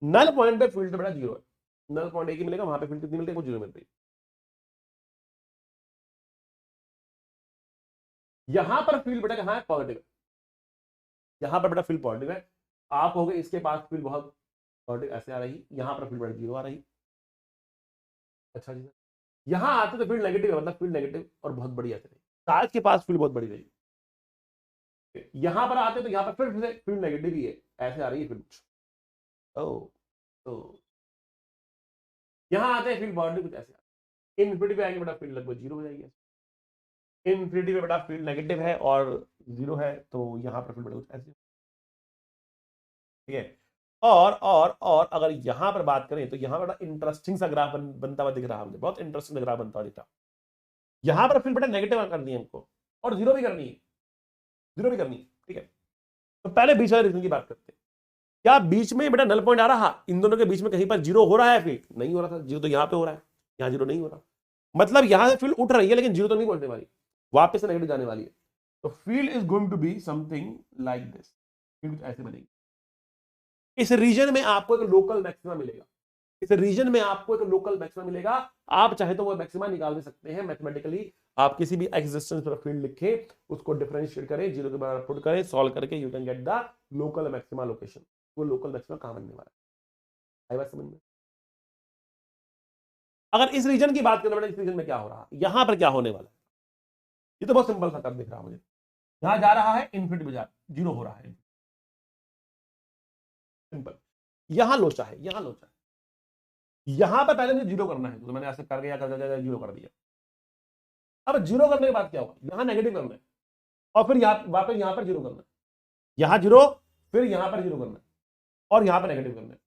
नल पॉइंट पे फील्ड बेटा जीरो है, नल पॉइंट एक ही मिलेगा, वहां पे फील्ड कितनी मिलती है, वो जीरो मिल रही है। यहां पर फील्ड बेटा कहां है, पॉजिटिव है, यहां पर बेटा फील्ड पॉजिटिव है। आप कहोगे इसके पास फील्ड बहुत पॉजिटिव ऐसे आ रही, यहां पर फील्ड बेटा जीरो आ रही। अच्छा जी, यहां आते तो फील्ड नेगेटिव है, मतलब फील्ड नेगेटिव और बहुत बड़ी ऐसे रही, कांच के पास फील्ड बहुत बड़ी रही। यहां पर आते तो यहां पर फिर फील्ड नेगेटिव ही है, ऐसे आ रही है फील्ड। ओ तो यहां आते हैं फील्ड पॉजिटिव कुछ ऐसे, इनफिनिटी पे आएंगे बेटा फील्ड लगभग जीरो हो जाएगी। इनफिनिटी पे बेटा फील्ड नेगेटिव है और जीरो है, तो यहां पर फील्ड बेटा कुछ ऐसे, ठीक है। और अगर यहां पर बात करें तो यहां बड़ा इंटरेस्टिंग सा ग्राफ बनता हुआ दिख रहा है मुझे, बहुत इंटरेस्टिंग ग्राफ बनता हुआ दिख रहा है। यहां पर फील्ड बेटा नेगेटिव करनी है हमको, और जीरो भी करनी है, जीरो भी करनी है, ठीक है। तो पहले बीच वाले रीजन की बात करते हैं। क्या बीच में बेटा नल पॉइंट आ रहा, इन दोनों के बीच में कहीं पर जीरो हो रहा है, फील्ड नहीं हो रहा था, जीरो तो यहां पे हो रहा है, यहां जीरो नहीं हो रहा, मतलब यहां से फील्ड उठ रही है लेकिन जीरो तो नहीं पहुंचने वाली, वापस से नेगेटिव जाने वाली है। तो field is going to be something like this, field ऐसे बनेगी। इस रीजन में आपको एक लोकल मैक्सिमा मिलेगा, इस रीजन में आपको एक लोकल मैक्सिमा मिलेगा। आप चाहे तो वो मैक्सिमा निकाल भी सकते हैं मैथमेटिकली, आप किसी भी एक्स डिस्टेंस पर फील्ड लिखे, उसको डिफरेंशिएट करें, जीरो के बराबर पुट करें, सॉल्व करके you can get the local maxima location. वो लोकल मैक्सिमा कहां बनने वाला है, आई बात समझ में। अगर इस रीजन की बात करें, इस रीजन में क्या हो रहा है, यहां पर क्या होने वाला है, ये तो बहुत सिंपल सा कर दिख रहा है मुझे। यहां जा रहा है इनफिनिटी बाजार, जीरो हो रहा है, सिंपल। यहां लोचा है, यहां लोचा है, यहां पर पहले मुझे जीरो करना है, तो मैंने ऐसे कर गया जीरो कर दिया। अब जीरो करने के बाद क्या होगा, यहां नेगेटिव करना है, और फिर वापस यहां पर जीरो करना है, यहां जीरो, फिर यहां पर जीरो करना है, और यहां पर नेगेटिव करना है।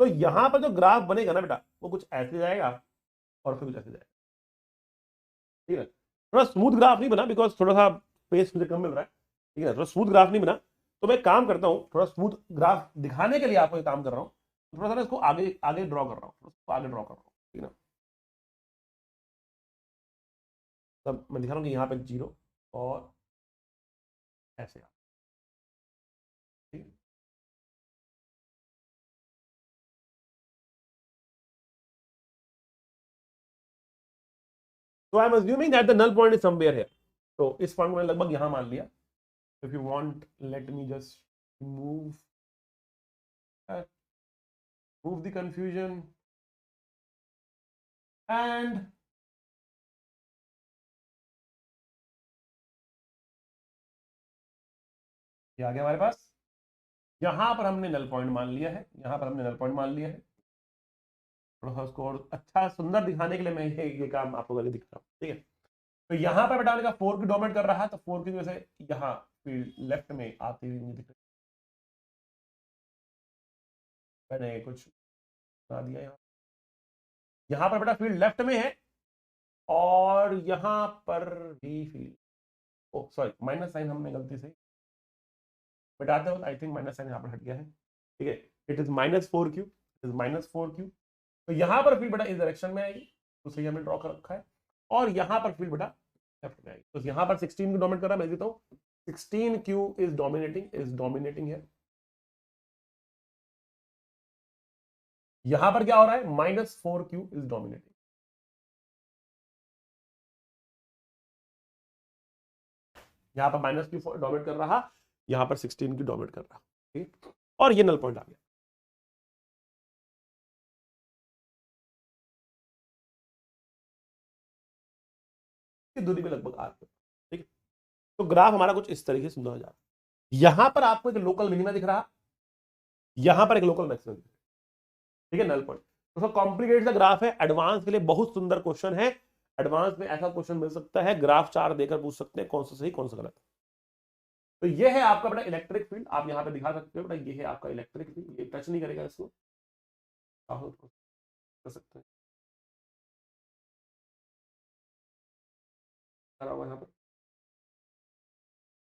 तो यहां पर जो ग्राफ बनेगा ना बेटा, वो कुछ ऐसे जाएगा और फिर कुछ ऐसे जाएगा, ठीक है। थोड़ा स्मूथ ग्राफ नहीं बना, बिकॉज थोड़ा सा स्पेस मुझे कम मिल रहा है, ठीक है, थोड़ा स्मूथ ग्राफ नहीं बना। तो मैं काम करता हूँ, थोड़ा स्मूथ ग्राफ दिखाने के लिए आपको काम कर रहा हूँ, थोड़ा सा इसको आगे आगे ड्रॉ कर रहा हूँ, आगे ड्रॉ कर रहा हूँ, ठीक है ना। तब मैं दिखा रहा हूँ कि यहाँ पे जीरो और ऐसे, ठीक है। तो I am assuming that the null point is somewhere here, तो इस पॉइंट को मैंने लगभग यहां मान लिया। If you want let me just move move the confusion and ये आ गया हमारे पास। यहां पर हमने नल पॉइंट मान लिया है, यहां पर हमने नल पॉइंट मान लिया है। थोड़ा सा उसको और अच्छा सुंदर दिखाने के लिए मैं ये काम आपको करके दिखा रहा हूँ, ठीक है। तो यहाँ पर बेटा का फोर की डोमिनेट कर रहा है, तो फोर की वजह से यहाँ फील्ड लेफ्ट में आती हुई मुझे दिख रही है। मैंने कुछ बना दिया यहाँ पर बेटा फील्ड लेफ्ट में है, और यहाँ पर भी फील्ड, ओ सॉरी माइनस साइन हमने गलती से मिटाते वक्त आई थिंक माइनस साइन यहाँ पर हट गया है, ठीक है। It is -4 Q, it is -4 Q. तो यहाँ पर फील्ड बेटा इस डायरेक्शन में आएगी, तो सही हमने ड्रॉ कर रखा है, और यहाँ पर फील्ड बेटा लेफ्ट में आएगी। तो यहाँ पर 16 को डोमिनेट कर रहा है, मैं देता हूँ 16 क्यू इज डोमिनेटिंग है। यहां पर क्या हो रहा है, -4 क्यू इज डोमिनेटिंग। यहां पर -क्यू डोमिनेट कर रहा, यहां पर 16 क्यू डोमिनेट कर रहा, ठीक। और ये नल पॉइंट आ गया, दूरी में लगभग आर, ठीक है। तो ग्राफ हमारा कुछ इस तरीके से सुंदर हो जा रहा है। यहां पर आपको एक लोकल मिनिमा दिख रहा, यहां पर एक लोकल मैक्सिमम दिख रहा, ठीक है, नल पॉइंट। तो कॉम्प्लिकेटेड सा ग्राफ है, एडवांस के लिए बहुत सुंदर क्वेश्चन है। एडवांस में ऐसा क्वेश्चन मिल सकता है, ग्राफ चार देकर पूछ सकते हैं कौन सा सही कौन सा गलत। तो ये है आपका बेटा इलेक्ट्रिक फील्ड, आप यहाँ पे दिखा सकते हो बेटा, ये है आपका इलेक्ट्रिक फील्ड, ये टच नहीं करेगा इसको, आप कर सकते हैं, करा हुआ यहाँ पर।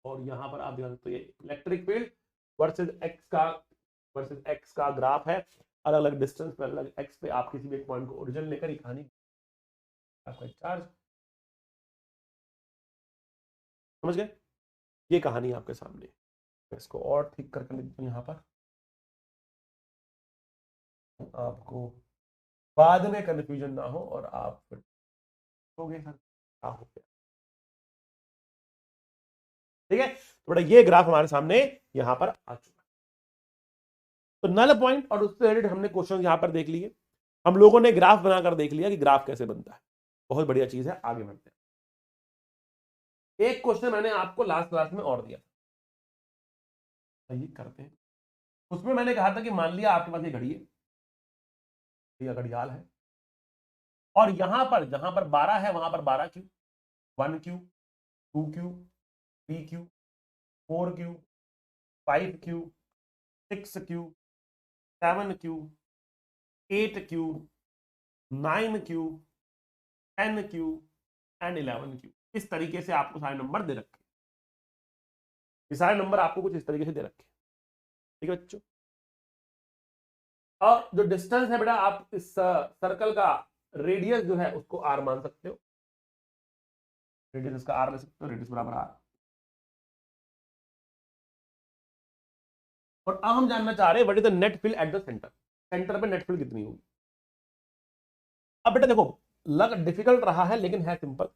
और यहां पर आप देख सकते हो ये इलेक्ट्रिक फील्ड वर्सेज एक्स का ग्राफ है, अलग अलग डिस्टेंस पे, अलग अलग एक्स पे आप किसी भी एक पॉइंट को ओरिजिन लेकर ही कहानी आपका चार्ज, समझ गए। ये कहानी आपके सामने, इसको और ठीक करके लिखते हैं यहाँ पर। आपको बाद में कंफ्यूजन ना हो और आप हो गए सर क्या हो गया। ठीक है, तो बेटा ये ग्राफ हमारे सामने यहां पर आ चुका है। तो नल पॉइंट और उससे रिलेटेड हमने क्वेश्चन यहां पर देख लिए, हम लोगों ने ग्राफ बनाकर देख लिया कि ग्राफ कैसे बनता है। बहुत बढ़िया चीज है, आगे बढ़ते हैं। एक क्वेश्चन मैंने आपको लास्ट क्लास में और दिया था, ये करते हैं। उसमें मैंने कहा था कि मान लिया आपके पास ये घड़ी है, ये घड़ियाल है, और यहां पर जहां पर 12 है वहां पर 12 Q, 1 Q, 2 Q, 3 Q, 4 Q, 5 Q, 6 Q, 7 Q, 8 Q, 9 Q, 10 Q and 11 Q. इस तरीके से आपको सारे नंबर दे रखे, ये सारे नंबर आपको कुछ इस तरीके से दे रखे। ठीक है बच्चों, और जो डिस्टेंस है बेटा, आप इस सर्कल का रेडियस जो है उसको आर मान सकते हो, रेडियस इसका आर ले सकते हो, रेडियस बराबर आर। और अब हम जानना चाह रहे हैं what is the net field at the centre, centre पे नेट फील्ड कितनी होगी। अब बेटा देखो, लग डिफिकल्ट रहा है लेकिन है सिंपल।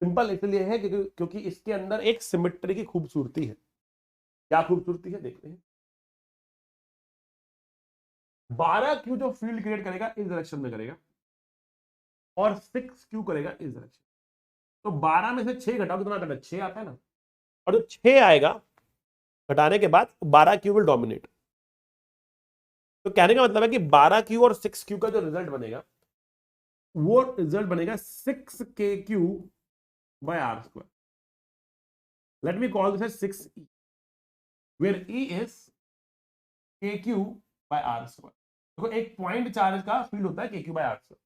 सिंपल इसलिए है क्योंकि इसके अंदर एक सिमेट्री की खूबसूरती है। क्या खूबसूरती है देखते हैं। 12 क्यू जो फील्ड क्रिएट करेगा इस डायरेक्शन में करेगा, और 6 क्यू करेगा इस डायरेक्शन। तो 12 में से 6 घटाओ कितना आता है, 6 आता है ना। और जब 6 आएगा घटाने के बाद 12 क्यू विल डोमिनेट। तो कहने का मतलब है कि 12 क्यू और 6 क्यू का जो रिजल्ट बनेगा वो रिजल्ट बनेगा 6 के Q by R square. Let me call this as 6e, where e is K Q by R square. देखो एक पॉइंट चार्ज का फील्ड होता है के क्यू बाय आर स्क्वायर।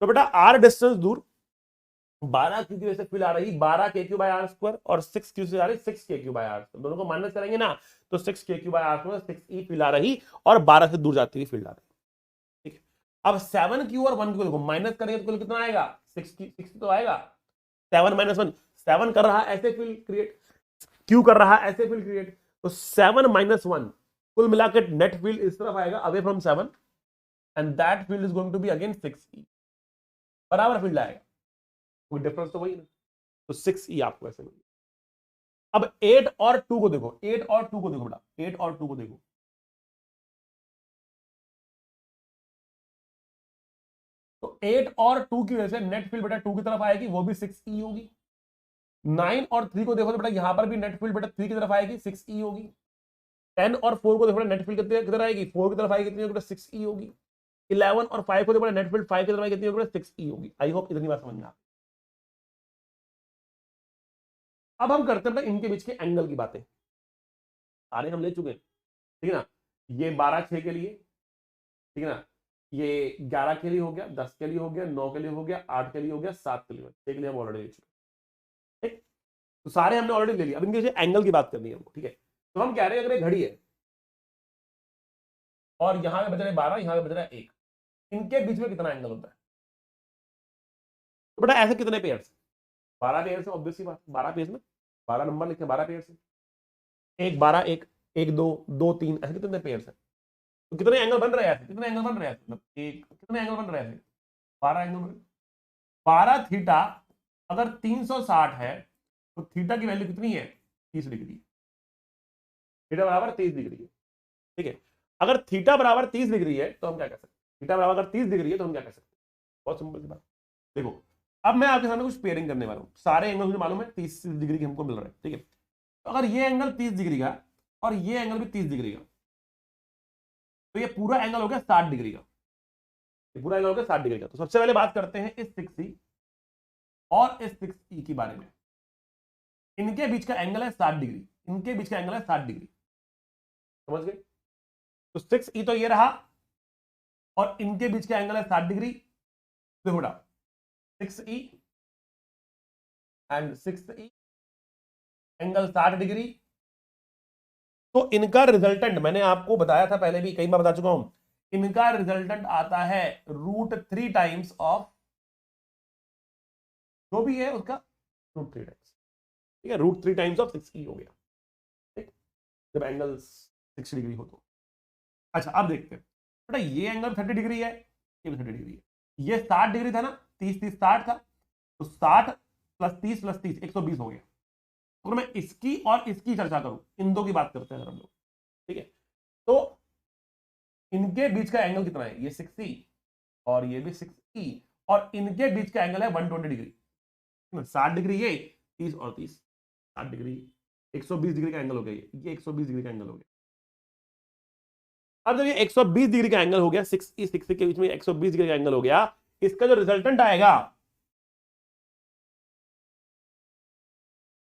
तो बेटा आर डिस्टेंस दूर, 12 क्यू की वजह से फील्ड आ रही 12 के क्यू बाय आर स्क्वायर, और 6 क्यू से आ रही 6 के क्यू बाय आर स्क्वायर। दोनों को माइनस करेंगे ना तो 6 के Q by R square 6e field आ रही, और 12 से दूर जाती हुई फील्ड आ रही। ठीक है, अब 7 क्यू और 1 क्यू देखो माइनस करेंगे तो कितना आएगा, 6 तो आएगा। 7 माइनस 1, 7 कर रहा ऐसे फील्ड क्रिएट, क्यू कर रहा ऐसे फील्ड क्रिएट, तो 7 माइनस 1 कुल मिलाकर नेट फील्ड इस तरफ आएगा away from 7, and that field is going to be again 6e, बराबर फील्ड आएगा। कोई डिफरेंस तो वही ना, तो 6e आपको ऐसे मिलेगा। अब 8 और 2 को देखो, 8 और 2 को देखो बेटा, 8 और 2 को देखो। तो 8 और 2 की वजह से नेट फील्ड बेटा 2 की तरफ आएगी, वो भी 6e होगी। 9 और 3 को देखो तो बेटा यहां पर भी नेट फील्ड बेटा 3 की तरफ आएगी, 6e होगी। 10 और 4 को देखो नेट फील्ड किधर आएगी, 4 की तरफ आएगी, कितनी होगी, 6e होगी। 11 और 5 को देखो नेट फील्ड 5 की तरफ आएगी, कितनी होगी, 6e होगी। आई होप इतनी बात समझ में आ। अब हम करते हैं इनके बीच के एंगल की बातें, सारे हम ले चुके हैं। ठीक है ना, ये 12/6 के लिए, ठीक है ना, ये 11 के लिए हो गया, 10 के लिए हो गया, 9 के लिए हो गया, 8 के लिए हो गया, 7 के लिए हो गया, 6 के लिए हम ऑलरेडी ले चुके। ठीक, तो सारे हमने ऑलरेडी ले लिया। अब इनके एंगल की बात करनी है हमको। ठीक है, तो हम कह रहे हैं अगर घड़ी है और यहां पे बज रहे 12, यहां पे बज रहा है 1, इनके बीच में कितना एंगल होता है। तो बेटा ऐसे कितने पेयर्स, 12 पेयर्स है, ऑब्वियस सी बात, 12 पेयर्स में 12 नंबर लिखे, 12 पेयर्स है, 1 12 1 1 2 2 3, ऐसे कितने पेयर्स है। तो कितने एंगल बन रहे हैं ऐसे, कितने एंगल बन रहे हैं, मतलब एक कितने एंगल बन रहे हैं, 12 एंगल। 12 थीटा अगर 360 है तो थीटा की वैल्यू कितनी है, 30 डिग्री। थीटा बराबर 30 डिग्री है। ठीक है, अगर थीटा बराबर 30 डिग्री है तो हम क्या कर सकते हैं, थीटा बराबर अगर 30 डिग्री है तो हम क्या कर सकते हैं, बहुत सिंपल सी बात। देखो अब मैं आपके सामने कुछ पेयरिंग करने वाला हूं, सारे एंगल मुझे मालूम है 30 डिग्री के हमको मिल रहा है। ठीक है, तो अगर ये एंगल 30 डिग्री का और ये एंगल भी 30 डिग्री का, तो ये पूरा एंगल हो गया 60 डिग्री का, ये पूरा एंगल हो गया 60 डिग्री का। तो सबसे पहले बात करते हैं इस 6e और इस 6e के बारे में। इनके बीच का एंगल है 60 डिग्री, इनके बीच का एंगल है 60 डिग्री, समझ गए। तो 6e तो ये रहा, और इनके बीच का एंगल है 60 डिग्री। देखो बेटा 6e and 6e angle 60 degree. तो इनका रिजल्टेंट मैंने आपको बताया था, पहले भी कई बार बता चुका हूं, इनका रिजल्टेंट आता है √3 टाइम्स ऑफ जो भी है उसका √3 टाइम्स। ठीक है, √3 टाइम्स ऑफ 6e हो गया। ठीक, जब एंगल 60 डिग्री हो तो। अच्छा अब देखते हैं बेटा ये एंगल 30 डिग्री है, ये भी 30 डिग्री है, ये 60 डिग्री था ना, 30 30 60 था, तो 60 प्लस 30 प्लस 30 120 हो गया। अगर मैं इसकी और इसकी चर्चा करूं, इन दो की बात करते हैं अगर हम लोग, ठीक है, तो इनके बीच का एंगल कितना है, ये 60 और ये भी 60, और इनके बीच का एंगल है 120 डिग्री, 60 डिग्री ये, 30 और 30, 60 डिग्री, 120 डिग्री का एंगल हो गया, ये 120 डिग्री का एंगल हो गया। अब जब ये 120 डिग्री का एंगल हो गया, 60 60 के बीच में 120 डिग्री का एंगल हो गया, इसका जो रिजल्टेंट आएगा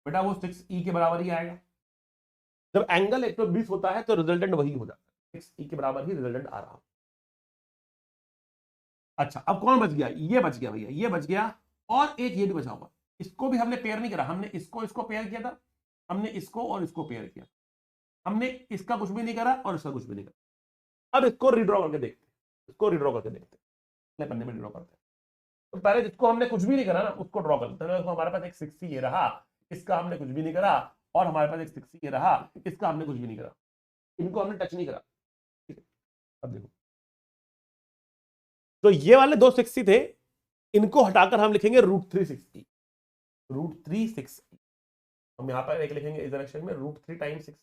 बेटा वो 6e के बराबर ही आएगा। जब एंगल 120 होता है तो रिजल्टेंट वही हो जाता है, 6e के बराबर ही रिजल्टेंट आ रहा। अच्छा अब कौन बच गया, ये बच गया भैया, ये बच गया, और एक ये भी बचा हुआ, इसको भी हमने पेयर नहीं करा, हमने इसको पेयर किया था, हमने इसको और इसको पेयर किया, हमने इसका कुछ भी नहीं करा और इसका कुछ भी नहीं करा। अब इसको रिड्रॉ करके देखते हैं, इसको रिड्रॉ करके देखते हैं, पन्ने में रिड्रॉ करते हैं। तो पहले जिसको हमने कुछ भी नहीं करा ना उसको ड्रॉ करते हैं। तो हमारे पास एक 60 ये रहा, इसका हमने कुछ भी नहीं करा, और हमारे पास एक 60 ये रहा, इसका हमने कुछ भी नहीं करा, इनको हमने टच नहीं करा, ठीक है। अब देखो, तो ये वाले दो 60 थे, इनको हटाकर हम लिखेंगे √360, √360, हम यहां पर एक लिखेंगे इस डायरेक्शन में √3 टाइम्स 60,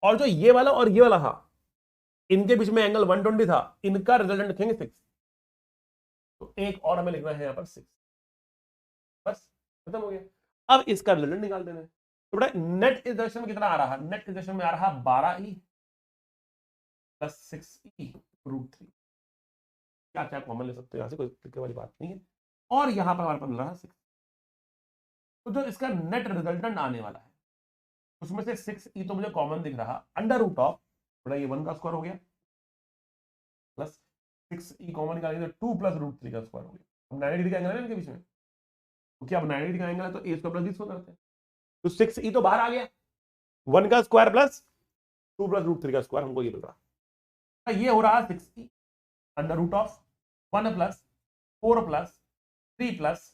और जो ये वाला और ये वाला था, इनके बीच में एंगल 120 था, इनका रिजल्टेंट लिखेंगे 6, तो एक और हमें लिखना है यहां पर 6, बस खत्म हो गया। अब इसका रिजल्टेंट निकाल देना है। तो बेटा नेट इस डायरेक्शन में कितना आ रहा है, नेट इस डायरेक्शन में आ रहा 12e प्लस 6e √3, क्या क्या कॉमन ले सकते हो, यहां से कोई दिक्कत वाली बात नहीं है, और यहां पर हमारे पास मिल रहा 6। तो जो इसका नेट रिजल्टेंट आने वाला है उसमें से 6e तो मुझे कॉमन दिख रहा, अंडर रूट ऑफ, बेटा ये 1 का स्क्वायर हो गया, प्लस 6e कॉमन निकालेंगे तो 2 प्लस √3 का स्क्वायर हो गया। अब 90 डिग्री का एंगल है इनके बीच में, क्योंकि अब 90 डिग्री का एंगल है तो a square plus b square करते हैं, तो 6e तो बाहर आ गया, 1 का स्क्वायर प्लस 2 प्लस √3 का स्क्वायर, हमको ये मिल रहा, ये हो रहा 6e under root of 1 plus 4 plus 3 plus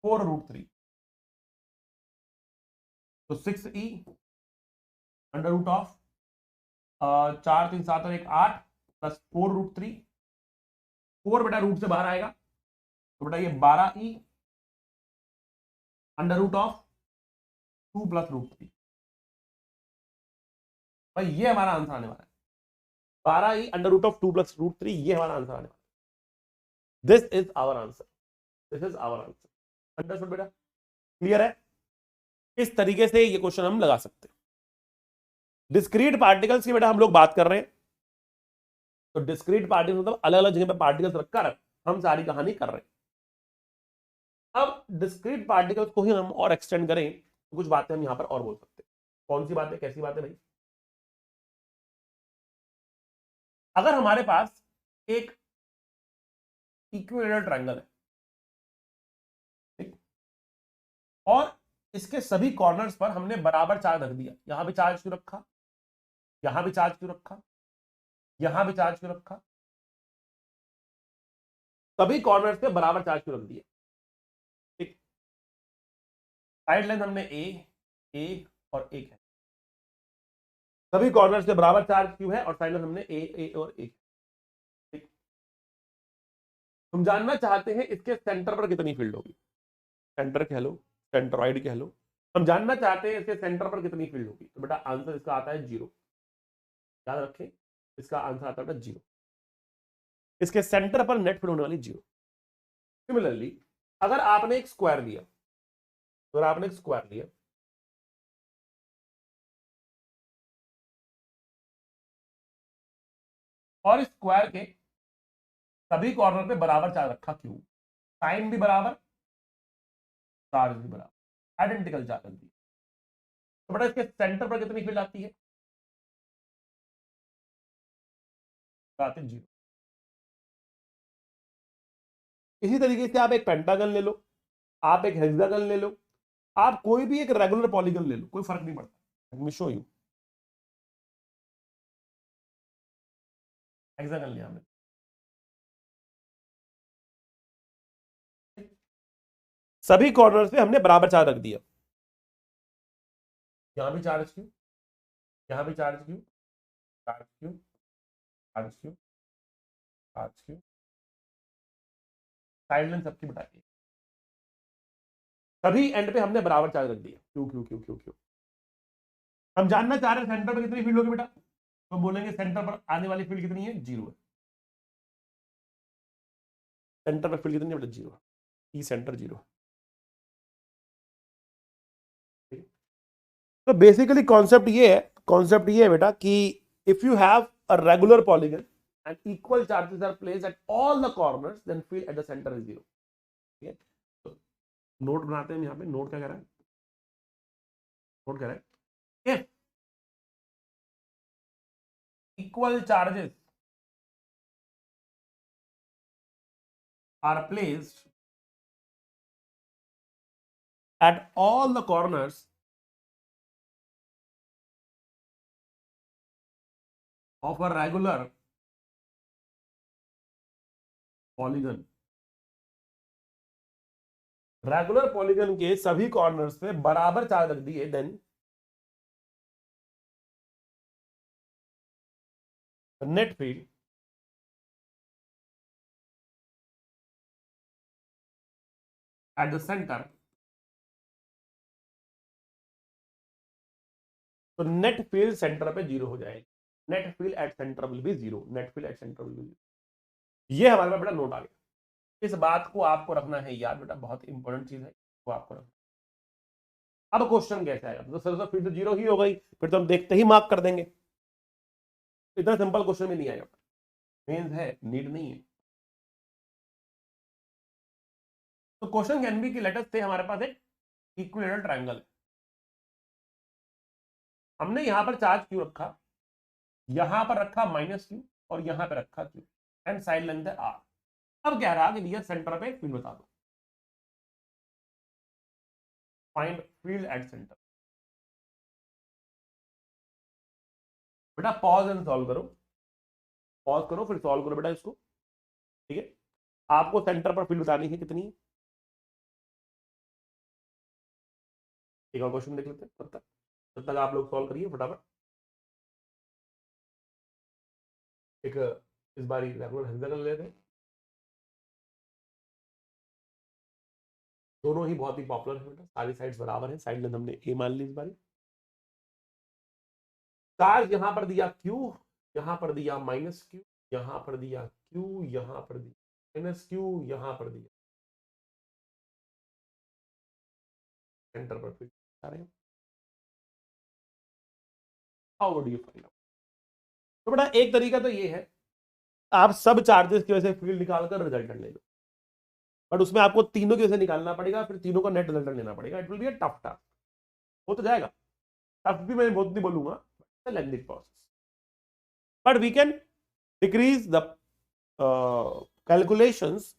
4 √3, तो 6e अंडर रूट ऑफ 4 3 7 और 1 8 प्लस 4 √3, 4 बेटा रूट से बाहर आएगा, तो बेटा ये 12e under root of 2 plus √3, भाई ये हमारा आंसर आने वाला है, 12e under root of 2 plus √3, ये हमारा आंसर आने वाला है। This is our answer, this is our answer, understood बेटा, क्लियर है। इस तरीके से ये क्वेश्चन हम लगा सकते हैं। डिस्क्रीट पार्टिकल्स की बेटा हम लोग बात कर रहे हैं, तो डिस्क्रीट पार्टिकल मतलब अलग अलग जगह पर पार्टिकल्स रखकर हम सारी कहानी कर रहे हैं। अब डिस्क्रीट पार्टिकल्स को ही हम और एक्सटेंड करें तो कुछ बातें हम यहां पर और बोल सकते हैं। कौन सी बातें, कैसी बातें भाई, अगर हमारे पास एक इक्विलेटरल ट्रायंगल है, ठीक, और इसके सभी कॉर्नर्स पर हमने बराबर चार्ज रख दिया, यहां भी चार्ज क्यों रखा, यहां भी चार्ज क्यों रखा, यहां भी चार्ज क्यों रखा, सभी कॉर्नर्स पे बराबर चार्ज क्यों रख दिया, ठीक, साइड लेंथ हमने ए और एक है, सभी कॉर्नर्स पे बराबर चार्ज क्यों है, और साइड लेंथ हमने ए और एक, ठीक। हम जानना चाहते हैं इसके सेंटर पर कितनी फील्ड होगी, सेंटर कह लो, सेंट्रॉइड कह लो, हम जानना चाहते हैं इसके सेंटर पर कितनी फील्ड होगी, तो बेटा आंसर इसका आता है 0, याद रखें इसका आंसर आता है 0, इसके सेंटर पर नेट फील्ड होने वाली 0। सिमिलरली अगर आपने एक स्क्वायर लिया, अगर आपने एक स्क्वायर लिया और इस स्क्वायर के सभी कॉर्नर पे बराबर चार्ज रखा, क्यों, साइन भी बराबर, चार्ज भी बराबर, आइडेंटिकल चार्ज दी, तो बेटा इसके सेंटर पर कितनी फील्ड आती है, आती है 0। इसी तरीके से आप एक पेंटागन ले लो, आप एक हेक्सागन ले लो, आप कोई भी एक रेगुलर पॉलीगन ले लो, कोई फर्क नहीं पड़ता। Let me show you, hexagon लिया हमने, सभी कॉर्नर से हमने बराबर चार्ज रख दिया, यहां भी चार्ज क्यों, यहां भी चार्ज क्यों, charge Q, charge Q, charge Q, side length सबकी बटा के, सभी एंड पे हमने बराबर चार्ज रख दिया, Q Q Q Q Q. हम जानना चाह रहे हैं सेंटर पर कितनी फील्ड होगी बेटा, तो बोलेंगे सेंटर पर आने वाली फील्ड कितनी है, 0 है। सेंटर पर फील्ड कितनी है बेटा, 0 है, ई सेंटर 0। तो बेसिकली कॉन्सेप्ट ये है बेटा कि if you have a regular polygon and equal charges are placed at all the corners, then field at the center is 0। ठीक है, तो नोट बनाते हैं यहाँ पे। नोट क्या कह रहा है, नोट कह रहा है if equal charges are placed at all the corners of a regular polygon, regular polygon के सभी कॉर्नर्स पे बराबर चार्ज रख दिए, then net field at the centre, तो नेट फील्ड सेंटर पे 0 हो जाएगी। Net field at centre will be 0, net field at centre will be 0। ये हमारे पास बेटा नोट आ गया। इस बात को आपको रखना है याद बेटा, बहुत इंपॉर्टेंट चीज है, वो आपको रखना। अब क्वेश्चन कैसे आएगा, तो सर फील्ड तो 0 ही हो गई, फिर तो हम देखते ही मार्क कर देंगे। इतना सिंपल क्वेश्चन में नहीं आएगा, मेंस है, नीड नहीं है। तो क्वेश्चन कैन बी कि लेट अस से हमारे पास एक इक्विलेटरल ट्रायंगल है, हमने यहां पर चार्ज क्यू रखा, यहां पर रखा -q और यहां पर रखा q, एंड साइड लेंथ है r। अब कह रहा कि भैया सेंटर पे फील्ड बता दो, फाइंड फील्ड एट सेंटर। बेटा पॉज एंड सॉल्व करो, पॉज करो फिर सॉल्व करो बेटा इसको। ठीक है, आपको सेंटर पर फील्ड बतानी है कितनी। एक और क्वेश्चन देख लेते हैं, तब तक आप लोग सॉल्व करिए फटाफट। एक इस बार रेगुलर हेक्सागन लेते हैं, दोनों ही बहुत ही पॉपुलर है बेटा, सारी साइड्स बराबर है, साइड लेंथ हमने ए मान ली इस बार। चार्ज यहां पर दिया q, यहां पर दिया -q, यहां पर दिया q, यहां पर दिया -q, यहां पर दिया सेंटर पर फील्ड आ रहे हैं। How would you find out. तो बेटा एक तरीका तो ये है, आप सब चार्जेस की वजह से फील्ड निकालकर रिजल्टेंट ले लो, बट उसमें आपको तीनों की वजह से निकालना पड़ेगा, फिर तीनों का नेट रिजल्टेंट लेना पड़ेगा। It will be a tough task, हो तो जाएगा, टफ भी मैं बहुत नहीं बोलूंगा, lengthy process, but we can decrease the calculations.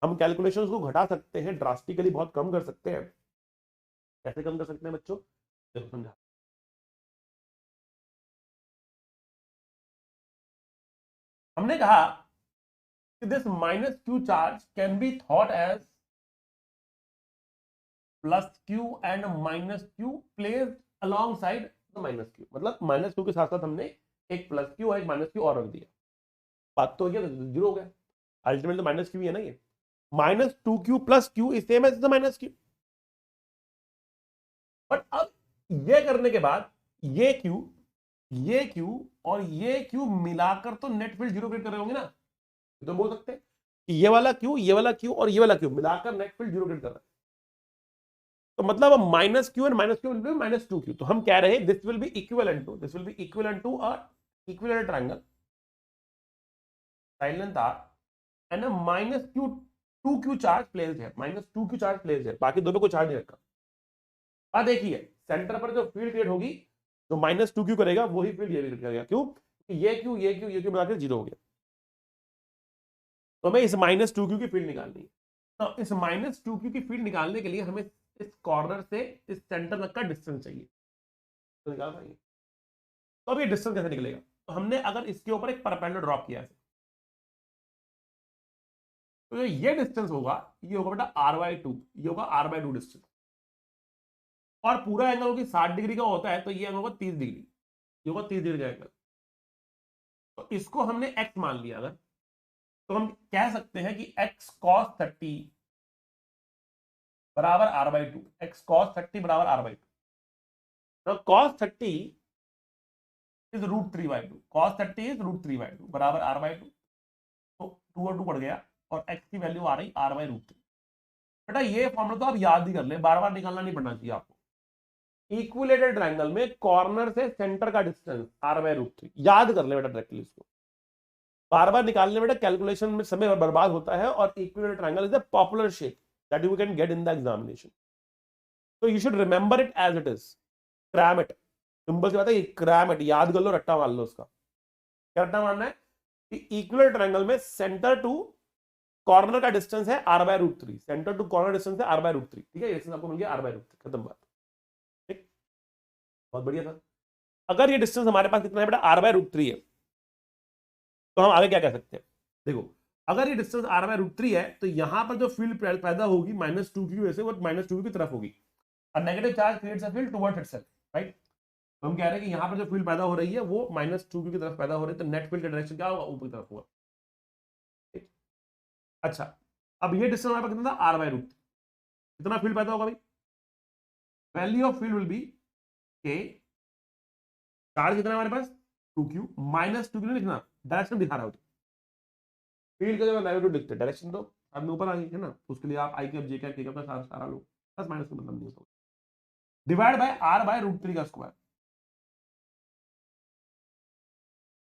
हम कैलकुलेशंस को घटा सकते हैं, ड्रास्टिकली बहुत कम कर सकते हैं। कैसे कम कर सकते हैं बच्चों, देखो समझा। हमने कहा कि this -q charge can be thought as +q and -q placed alongside the -q। मतलब -q के साथ साथ हमने एक +q और एक -q और रख दिया, बात तो ये 0 हो गया। अल्टीमेटली तो -q ही है ना, ये -2q + q is same as the -q। But अब ये करने के बाद ये q और ये q मिलाकर तो नेट फील्ड 0 क्रिएट कर रहे होंगे ना, तो बोल सकते हैं कि ये वाला q, ये वाला q और ये वाला q मिलाकर नेट फील्ड 0 क्रिएट कर रहा है। तो मतलब -q and -q will be -2q। तो हम कह रहे हैं this will be equivalent to a equilateral triangle, side length r and a -2q charge placed है, -2q चार्ज प्लेस्ड है, बाकी दो पे कोई चार्ज नहीं रखा। अब देखिए सेंटर पर जो फील्ड क्रिएट होगी, जो -2q करेगा वही फील्ड ये भी क्रिएट करेगा। क्यों, ये क्यू मिलाकर 0 हो गया। तो हमें इस -2q की फील्ड निकालनी है। तो इस -2q की फील्ड निकालने के लिए हमें इस कॉर्नर से इस सेंटर तक का डिस्टेंस चाहिए, तो निकाल पाएंगे। तो अब ये डिस्टेंस कैसे निकलेगा, तो हमने अगर इसके ऊपर एक परपेंडिकुलर ड्रॉप किया है, तो जो ये डिस्टेंस होगा ये होगा बेटा r/2, ये होगा r/2 डिस्टेंस। और पूरा एंगल होगी 60 डिग्री का होता है, तो ये एंगल होगा 30 डिग्री, ये होगा 30 डिग्री का एंगल। तो इसको हमने x मान लिया अगर, तो हम कह सकते हैं कि x cos 30 बराबर r/2, x cos 30 बराबर r/2। तो cos 30 इज √3/2, cos 30 इज √3/2 बराबर r/2। तो 2 और 2 बढ़ गया और x की वैल्यू आ रही r/√3। बेटा ये फॉर्मूला तो आप याद ही कर ले, बार बार निकालना नहीं पड़ना चाहिए आपको। इक्विलेटरल ट्रायंगल में कॉर्नर से सेंटर का डिस्टेंस r/√3, याद कर ले बेटा डायरेक्टली इसको, बार बार निकालने में बेटा कैलकुलेशन में समय बर्बाद होता है। और equilateral triangle is a popular shape that you can get in the examination, तो you should remember it as it is. Cram it, simple सी बात है, क्रैम इट, याद कर लो, रट्टा मार लो उसका। क्या रट्टा मारना है कि इक्विलेटरल ट्रायंगल में सेंटर टू कॉर्नर का डिस्टेंस है r/√3, centre to corner distance है r/√3, ठीक है, डिस्टेंस आपको मिल गया r/√3, खत्म बात। ठीक, बहुत बढ़िया था। अगर ये डिस्टेंस हमारे पास कितना है बेटा r/√3 है, तो हम आगे क्या कह सकते हैं, देखो अगर ये डिस्टेंस r/√3 है तो यहां पर जो फील्ड पैदा होगी -2 की वजह से वो -2 की तरफ होगी, और negative charge creates a field towards itself, right. तो हम कह रहे हैं कि यहां पर जो फील्ड पैदा हो रही है वो -2 की तरफ पैदा हो रही है, तो नेट फील्ड का डायरेक्शन क्या होगा, ऊपर की तरफ होगा। अच्छा, अब ये डिस्टेंस हमारे पास कितना था r/√3, कितना फील्ड पैदा होगा भाई, value of field will be k, charge कितना है हमारे पास 2q, -2 नहीं लिखना, डायरेक्शन दिखा रहा हो, फील्ड का जब नेगेटिव लिखते हैं डायरेक्शन तो आपने ऊपर आ गई है ना, उसके लिए आप i cap j cap k cap का सारा लो, प्लस माइनस का मतलब नहीं होता, डिवाइड बाय r/√3 का स्क्वायर।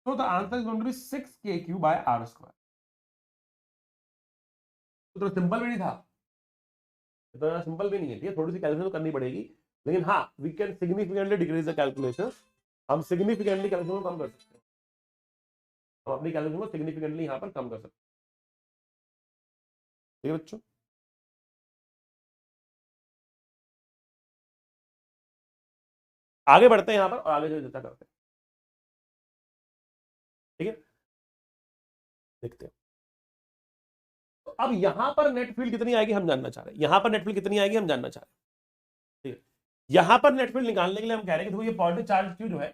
तो the answer is going to be 6kq by r square. तो सिंपल भी नहीं था, इतना सिंपल भी नहीं है, ठीक है, थोड़ी सी कैलकुलेशन तो करनी पड़ेगी, लेकिन हाँ we can significantly decrease the calculation, हम सिग्निफिकेंटली कैलकुलेशन को कम कर सकते हैं, हम अपनी कैलकुलेशन को सिग्निफिकेंटली यहाँ पर कम कर सकते हैं, ठीक है बच्चों। आगे बढ़ते हैं यहाँ पर और आगे जो चर्चा करते हैं, ठीक है, देखते हैं। तो अब यहां पर नेट फील्ड कितनी आएगी हम जानना चाह रहे हैं, यहां पर नेट फील्ड कितनी आएगी हम जानना चाह रहे हैं, ठीक है। यहां पर नेट फील्ड निकालने के लिए हम कह रहे हैं कि देखो ये पॉजिटिव चार्ज क्यू जो है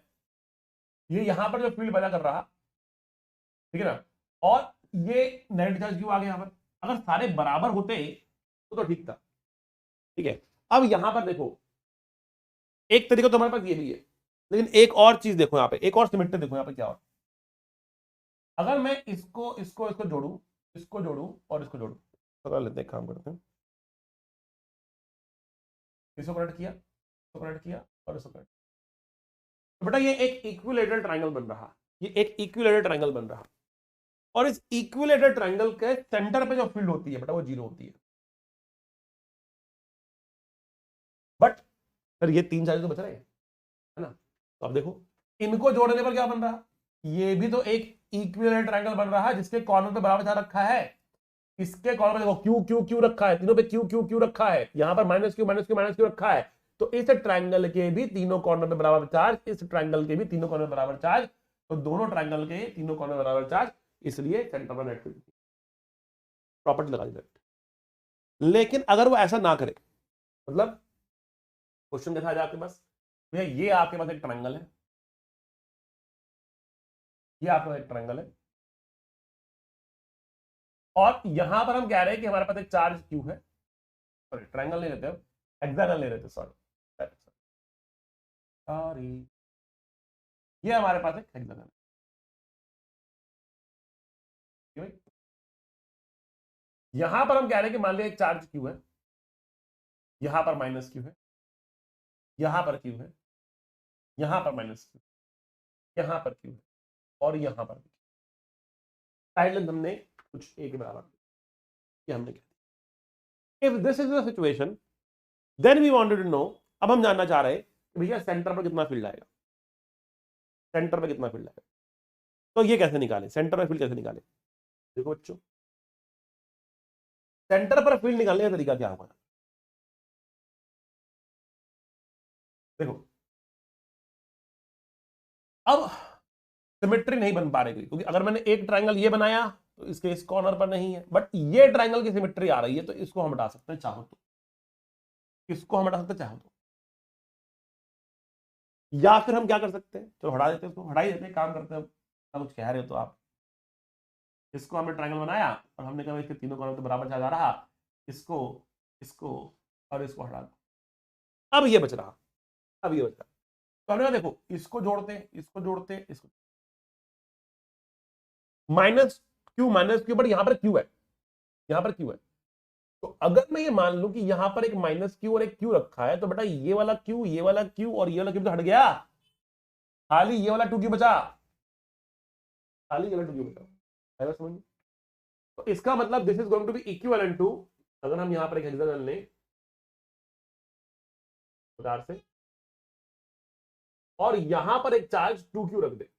ये यहां पर जो फील्ड पैदा कर रहा, ठीक है ना, और ये नेगेटिव चार्ज क्यू आ गया यहां पर, अगर सारे बराबर होते तो ठीक था, ठीक है। अब यहां पर देखो एक तरीका तो हमारे पास ये भी है, लेकिन एक और चीज देखो यहाँ पे, एक और सिमेट्री देखो यहाँ पे क्या हो, अगर मैं इसको इसको इसको जोड़ू, इसको जोड़ू और इसको जोड़ू, पता लेते हैं, काम करते हैं, इसको कनेक्ट किया, इसको कनेक्ट किया और इसको कनेक्ट, तो बेटा ये एक इक्विलेटरल ट्रायंगल बन रहा, ये एक इक्विलेटरल ट्रायंगल बन रहा, और इस इक्विलेटरल ट्रायंगल के सेंटर पे जो फील्ड होती है बेटा वो 0 होती है, बट फिर ये 3 चार्ज तो बच रहे हैं, है ना। तो अब देखो इनको जोड़ने पर क्या बन रहा, ये भी तो एक इक्विलेटरल ट्रायंगल बन रहा है जिसके कॉर्नर पे बराबर चार्ज रखा है, इसके कॉर्नर पे देखो क्यू क्यू क्यू रखा है, तीनों पे क्यू क्यू क्यू रखा है, यहां पर -q रखा है, तो इस ट्रायंगल के भी तीनों कॉर्नर पे बराबर चार्ज, इस ट्रायंगल के भी तीनों कॉर्नर पे बराबर चार्ज, तो दोनों ट्रायंगल के तीनों कॉर्नर बराबर चार्ज, इसलिए सेंटर पर नेट फील्ड प्रॉपर्टी लगा दी। लेकिन अगर वो ऐसा ना करे, मतलब क्वेश्चन देखा जाए आपके पास, भैया ये आपके पास एक ट्रायंगल है, ये आपके पास एक ट्रायंगल है, और यहां पर हम कह रहे हैं कि हमारे पास एक चार्ज क्यू है, सॉरी ट्रायंगल नहीं लेते, हेक्सागन ले रहे थे, सॉरी सॉरी, ये हमारे पास एक हेक्सागन है, यहां पर हम कह रहे हैं कि मान लिया एक चार्ज क्यू है, यहां पर -q है, यहां पर q है, यहां पर -q, यहां पर q है, और यहां पर साइड लेंथ हमने कुछ a के बराबर ये हमने कह दिया। If this is the situation then we wanted to know, अब हम जानना चाह रहे हैं कि भैया सेंटर पर कितना फील्ड आएगा, सेंटर पर कितना फील्ड आएगा, तो ये कैसे निकालें, सेंटर पर फील्ड कैसे निकालें, देखो बच्चों सेंटर पर फील्ड निकालने का तरीका क्या होगा, देखो अब सिमेट्री नहीं बन पा रही, क्योंकि अगर मैंने एक ट्रायंगल ये बनाया तो इसके इस कॉर्नर पर नहीं है, बट ये ट्रायंगल की सिमेट्री आ रही है, तो इसको हम हटा सकते हैं चाहो तो, इसको हम हटा सकते हैं चाहो तो, या फिर हम क्या कर सकते हैं, चलो हटा देते हैं इसको, हटा ही देते हैं, काम करते हैं, कुछ कह रहे हो तो आप, इसको हमने ट्रायंगल बनाया और हमने कहा इसके तीनों कॉर्नर तो बराबर जा रहा, इसको इसको और इसको हटा दो, अब ये बच रहा, अब ये बच रहा। तो हमने कहा देखो इसको जोड़ते, इसको जोड़ते, इसको माइनस क्यू, बट यहां पर क्यू है, यहां पर क्यू है। तो अगर मैं ये मान लूं कि यहां पर एक माइनस क्यू और एक क्यू रखा है, तो बेटा ये वाला क्यू, ये वाला क्यू और ये वाला क्यू तो हट गया, खाली ये वाला टू क्यू बचा, खाली ये वाला टू क्यू बचा, है समझ। तो इसका मतलब this is going to be equivalent to, अगर हम यहां पर एक हेक्सागन लें प्रकार से और यहां पर एक चार्ज 2q रख दे,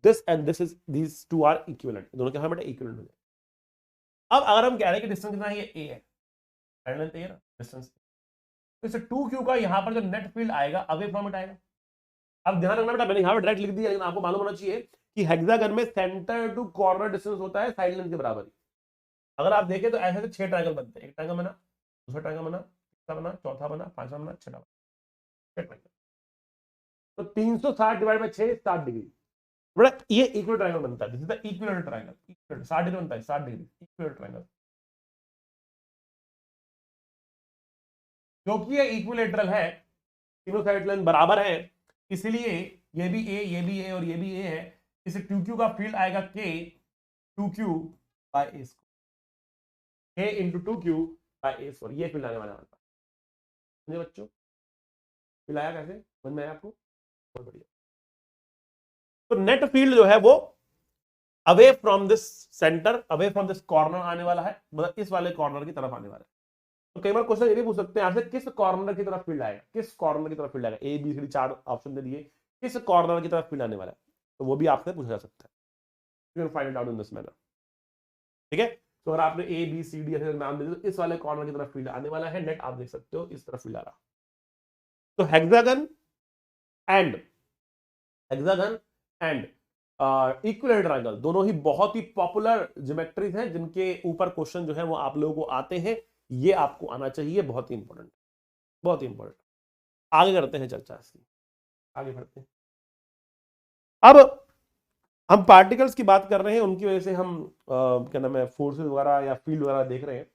this and this is, these two are equivalent, दोनों के बेटा इक्विवेलेंट हो जाए। अब अगर हम कह रहे हैं कि डिस्टेंस कितना है, ये a है, साइड लेंथ a है ना, डिस्टेंस, तो इस 2q का यहां पर जो नेट फील्ड आएगा अवे फ्रॉम इट आएगा। अब ध्यान रखना बेटा, मैंने यहां पर डायरेक्ट लिख दिया, लेकिन आपको मालूम होना चाहिए कि हेक्सागन में सेंटर टू कॉर्नर डिस्टेंस होता है साइड लेंथ के बराबर ही। अगर आप देखें तो ऐसे 6 ट्रायंगल बनते हैं, एक ट्रायंगल बना, दूसरा ट्रायंगल बना, तीसरा बना, चौथा बना, पांचवा बना, छठा बना, 6 ट्रायंगल। तो 360 डिवाइड बाय 6, 60 डिग्री, बट ये इक्वल ट्रायंगल बनता है, this is the equivalent triangle, equal 60 degree बनता है, 60 डिग्री इक्वल ट्रायंगल। क्योंकि ये इक्विलेटरल है, तीनों साइड लेंथ बराबर है, इसलिए ये भी ए, ये भी ए और ये भी ए है, इस 2q का फील्ड आएगा k 2q by a square, k into 2q by a square, ये फील्ड आने वाला है मुझे बच्चों, फील्ड आया कैसे समझ में आया आपको, बहुत बढ़िया। तो नेट फील्ड जो है वो away from this centre, away from this corner आने वाला है, मतलब इस वाले कॉर्नर की तरफ आने वाला है। तो कई बार क्वेश्चन ये भी पूछ सकते हैं आपसे, किस कॉर्नर की तरफ फील्ड आएगा, किस कॉर्नर की तरफ फील्ड आएगा, A B C D 4 option दे दिए, किस कॉर्नर की तरफ फील्ड आने वाला है, तो वो भी आपसे पूछा जा सकता है, you can find it out in this manner, ठीक है। तो अगर आपने ए बी सी डी ऐसे नाम दे दिए, तो इस वाले कॉर्नर की तरफ फील्ड आने वाला है, नेट आप देख सकते हो इस तरफ फील्ड आ रहा। तो हेक्सागन एंड इक्विलेटरल ट्रायंगल दोनों ही बहुत ही पॉपुलर ज्योमेट्रीज हैं, जिनके ऊपर क्वेश्चन जो है वो आप लोगों को आते हैं, ये आपको आना चाहिए, बहुत ही इंपॉर्टेंट, बहुत ही इंपॉर्टेंट। आगे करते हैं चर्चा इसकी, आगे बढ़ते हैं। अब हम पार्टिकल्स की बात कर रहे हैं, उनकी वजह से हम क्या नाम है, फोर्सेस वगैरह या फील्ड वगैरह देख रहे हैं।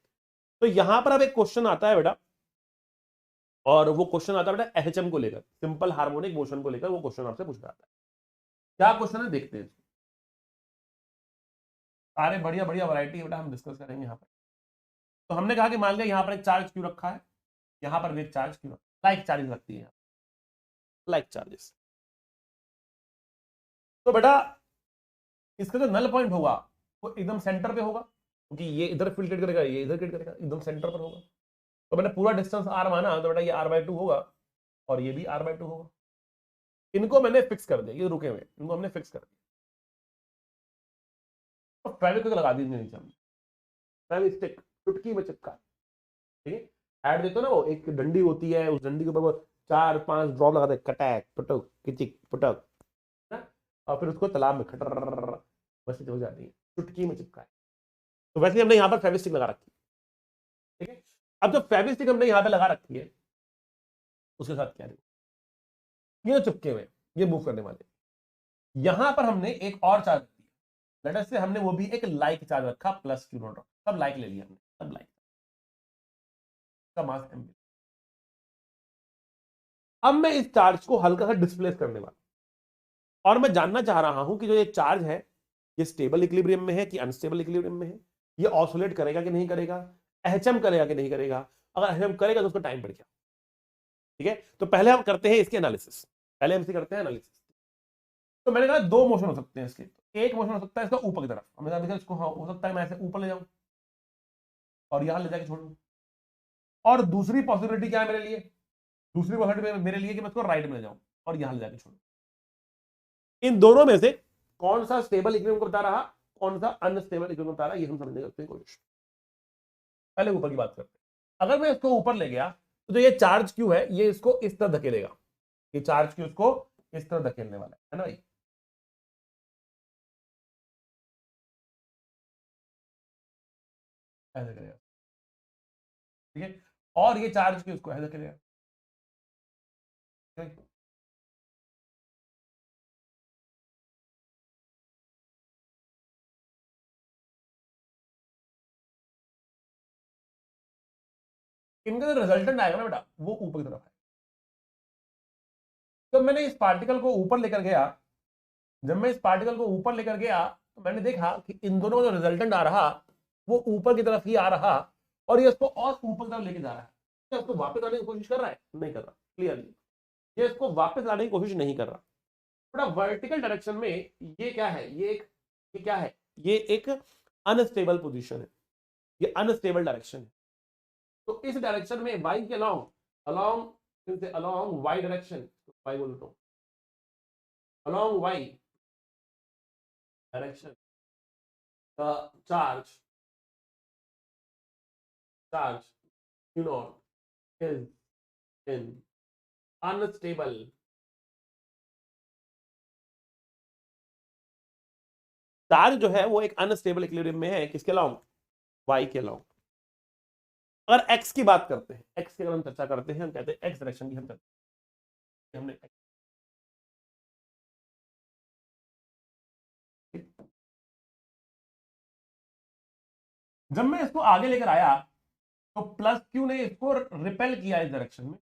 तो यहां पर अब एक क्वेश्चन आता है बेटा, और वो क्वेश्चन आता है बेटा एचएम को लेकर, सिंपल हार्मोनिक मोशन को लेकर वो क्वेश्चन आपसे पूछा जाता है। क्या क्वेश्चन है देखते हैं, सारे बढ़िया बढ़िया वैरायटी बेटा हम डिस्कस करेंगे यहाँ पर। तो हमने कहा कि मान लिया यहाँ पर एक चार्ज क्यों रखा है, यहाँ पर भी एक चार्ज क्यों, लाइक चार्जेस रखती है, लाइक चार्जेस। तो बेटा इसका जो नल पॉइंट होगा वो एकदम सेंटर पे होगा, क्योंकि ये इधर फील्ड क्रिएट करेगा, ये इधर क्रिएट करेगा, एकदम सेंटर पर होगा। तो मैंने पूरा डिस्टेंस r माना, तो बेटा ये r/2 होगा और ये भी r/2 होगा। इनको मैंने फिक्स कर दिया, ये रुके हुए, इनको हमने फिक्स कर दिया। तो फेविक्विक लगा दी नीचे हमने, फेविस्टिक चुटकी में चिपका, ठीक है। ऐड देते हो ना, वो एक डंडी होती है, उस डंडी के ऊपर वो 4-5 ड्रॉप लगाते हैं, कटैक पटक किचिक पटक, और फिर उसको तालाब में खटर बस हो जाती है, चुटकी में चिपका है। तो वैसे हमने यहाँ पर फेविस्टिक लगा रखी, ठीक है। अब जो फेविस्टिक हमने यहाँ पे लगा रखी है, उसके साथ क्या है, ये चिपके हुए, ये मूव करने वाले, यहां पर हमने एक और चार्ज रखी है, लेट अस से हमने वो भी एक लाइक चार्ज रखा, प्लस q0, सब लाइक ले लिया हमने, सब लाइक का मास m। अब मैं इस चार्ज को हल्का सा डिस्प्लेस करने वाला, और मैं जानना चाह रहा हूं कि जो ये चार्ज है ये स्टेबल इक्विलिब्रियम में है कि अनस्टेबल इक्विलिब्रियम में है, ये ऑसिलेट करेगा कि नहीं करेगा, एचएम करेगा कि नहीं करेगा, अगर एचएम करेगा तो उसका टाइम बढ़ गया, ठीक है। तो पहले हम करते हैं इसके एनालिसिस, पहले हम करते हैं एनालिसिस। तो मैंने कहा दो मोशन हो सकते हैं इसके, एक मोशन हो सकता है इसका ऊपर की तरफ, हमने कहा इसको हो सकता है मैं ऐसे ऊपर ले जाऊं और यहां ले जाके छोड़ूं, और दूसरी पॉसिबिलिटी क्या है मेरे लिए, दूसरी पॉसिबिलिटी मेरे लिए कि मैं इसको राइट में ले जाऊं और यहां ले जाके छोड़ूं। इन दोनों में से कौन सा स्टेबल इक्विलिब्रियम को बता रहा, कौन सा अनस्टेबल इक्विलिब्रियम बता रहा, ये हम समझने करते हैं कोशिश। पहले ऊपर की बात करते हैं। अगर मैं इसको ऊपर ले गया तो जो ये चार्ज क्यू है ये इसको इस तरह धकेलेगा, ये चार्ज क्यू इसको इस तरह धकेलने वाला है ना भाई, ऐसे करेगा, ठीक है। और ये चार्ज क्यू इसको ऐसे धकेलेगा, ठीक है? इनका जो रिजल्टेंट आएगा ना बेटा वो ऊपर की तरफ है। तो मैंने इस पार्टिकल को ऊपर लेकर गया, जब मैं इस पार्टिकल को ऊपर लेकर गया तो मैंने देखा कि इन दोनों का जो रिजल्टेंट आ रहा वो ऊपर की तरफ ही आ रहा, और ये इसको और ऊपर की तरफ लेके जा रहा है। क्या इसको वापस लाने की कोशिश कर रहा है? नहीं कर रहा, क्लियरली ये इसको वापस लाने की कोशिश नहीं कर रहा। थोड़ा वर्टिकल डायरेक्शन में ये क्या है, ये क्या है, ये एक अनस्टेबल पोजीशन है, ये अनस्टेबल डायरेक्शन है। तो इस डायरेक्शन में वाई के along along along Y direction, Y बोलता हूं, along Y direction the charge q naught is in unstable charge जो है वो एक अनस्टेबल इक्विलिब्रियम में है, किसके अलोंग? y के अलोंग। अगर x की बात करते हैं, x की अगर हम चर्चा करते हैं, हम कहते हैं x डायरेक्शन की हम चर्चा हमने जब मैं इसको आगे लेकर आया तो प्लस क्यू ने इसको रिपेल किया इस डायरेक्शन में,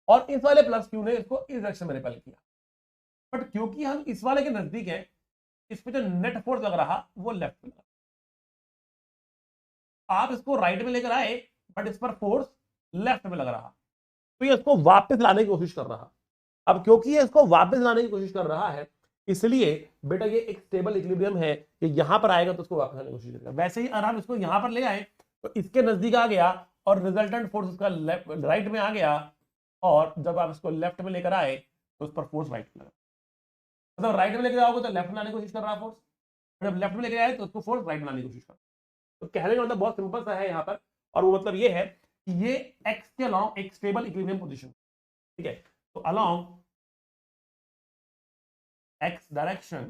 और इस वाले प्लस क्यू ने इसको इस डायरेक्शन में रिपेल किया। बट क्योंकि हम इस वाले के नजदीक है, इस पे जो नेट फोर्स लग रहा वो लेफ्ट में लगा। आप इसको राइट में लेकर आए बट इस पर फोर्स लेफ्ट में लग रहा, तो ये इसको वापस लाने की कोशिश कर रहा। अब क्योंकि ये इसको वापस लाने की कोशिश कर रहा है, इसलिए बेटा ये एक स्टेबल इक्विलिब्रियम है कि यहां पर आएगा तो उसको वापस लाने की कोशिश करेगा। वैसे ही अगर हम इसको यहां पर ले आए तो इसके नजदीक आ गया और रिजल्टेंट फोर्स उसका राइट में आ गया, और जब आप इसको लेफ्ट में लेकर आए तो उस पर फोर्स राइट में लगा। मतलब राइट में लेकर आओगे तो लेफ्ट में लाने की कोशिश कर रहा फोर्स, जब लेफ्ट में लेकर आए तो उसको फोर्स राइट में लाने की कोशिश कर। तो कहने का मतलब बहुत सिंपल सा है यहाँ पर, और वो मतलब ये है कि ये एक्स के अलोंग एक स्टेबल इक्विलिब्रियम पोजीशन, ठीक है। तो along x direction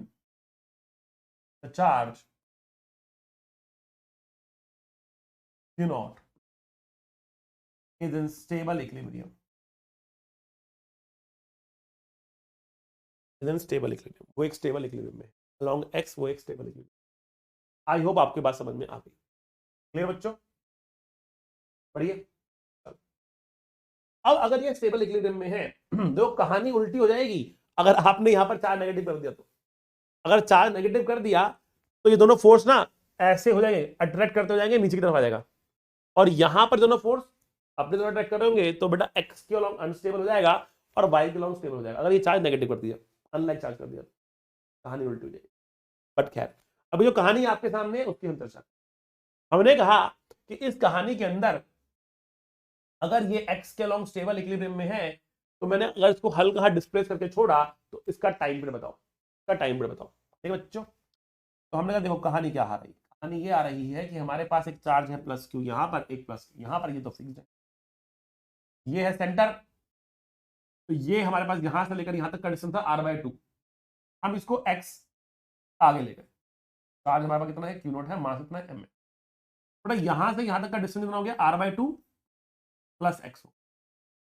the charge q naught is in stable equilibrium, is in stable equilibrium, वो एक स्टेबल इक्विलिब्रियम में along x, वो एक स्टेबल इक्विलिब्रियम। आई होप आपकी बात समझ में आ गई। क्लियर बच्चों? पढ़िए। अब अगर ये स्टेबल इक्विलिब्रियम में है जो कहानी उल्टी हो जाएगी अगर आपने यहां पर चार्ज नेगेटिव कर दिया। तो अगर चार्ज नेगेटिव कर दिया तो ये दोनों फोर्स ना ऐसे हो जाएंगे, अट्रैक्ट करते हो जाएंगे, नीचे की तरफ आ जाएगा, और यहां पर दोनों फोर्स अपने तरफ अट्रैक्ट करेंगे तो बेटा एक्स के अलोंग अनस्टेबल हो जाएगा और वाई के अलोंग स्टेबल हो जाएगा। अगर ये चार्ज नेगेटिव कर दिया, अनलाइक चार्ज कर दिया, कहानी उल्टी हो जाएगी। बट खैर अभी जो कहानी आपके सामने है उसकी हम चर्चा। हमने कहा कि इस कहानी के अंदर अगर ये एक्स के अलोंग स्टेबल इक्विलिब्रियम में है तो मैंने अगर इसको हल्का डिस्प्लेस करके छोड़ा तो इसका टाइम पीरियड बताओ, इसका टाइम पीरियड बताओ। ठीक है बच्चों? तो हमने कहा देखो कहानी क्या आ रही है, कहानी ये आ रही है कि हमारे पास एक चार्ज है प्लस क्यू, यहां पर एक प्लस क्यू यहां पर, ये तो फिक्स्ड है, ये है सेंटर। तो ये हमारे पास यहां से लेकर यहां तक का डिस्टेंस था r/2। हम इसको x आगे लेकर, चार्ज हमारे पास कितना है, q0 है, मास कितना है, m है। तो यहां से यहां तक का डिस्टेंस कितना हो गया, r/2 प्लस x हो,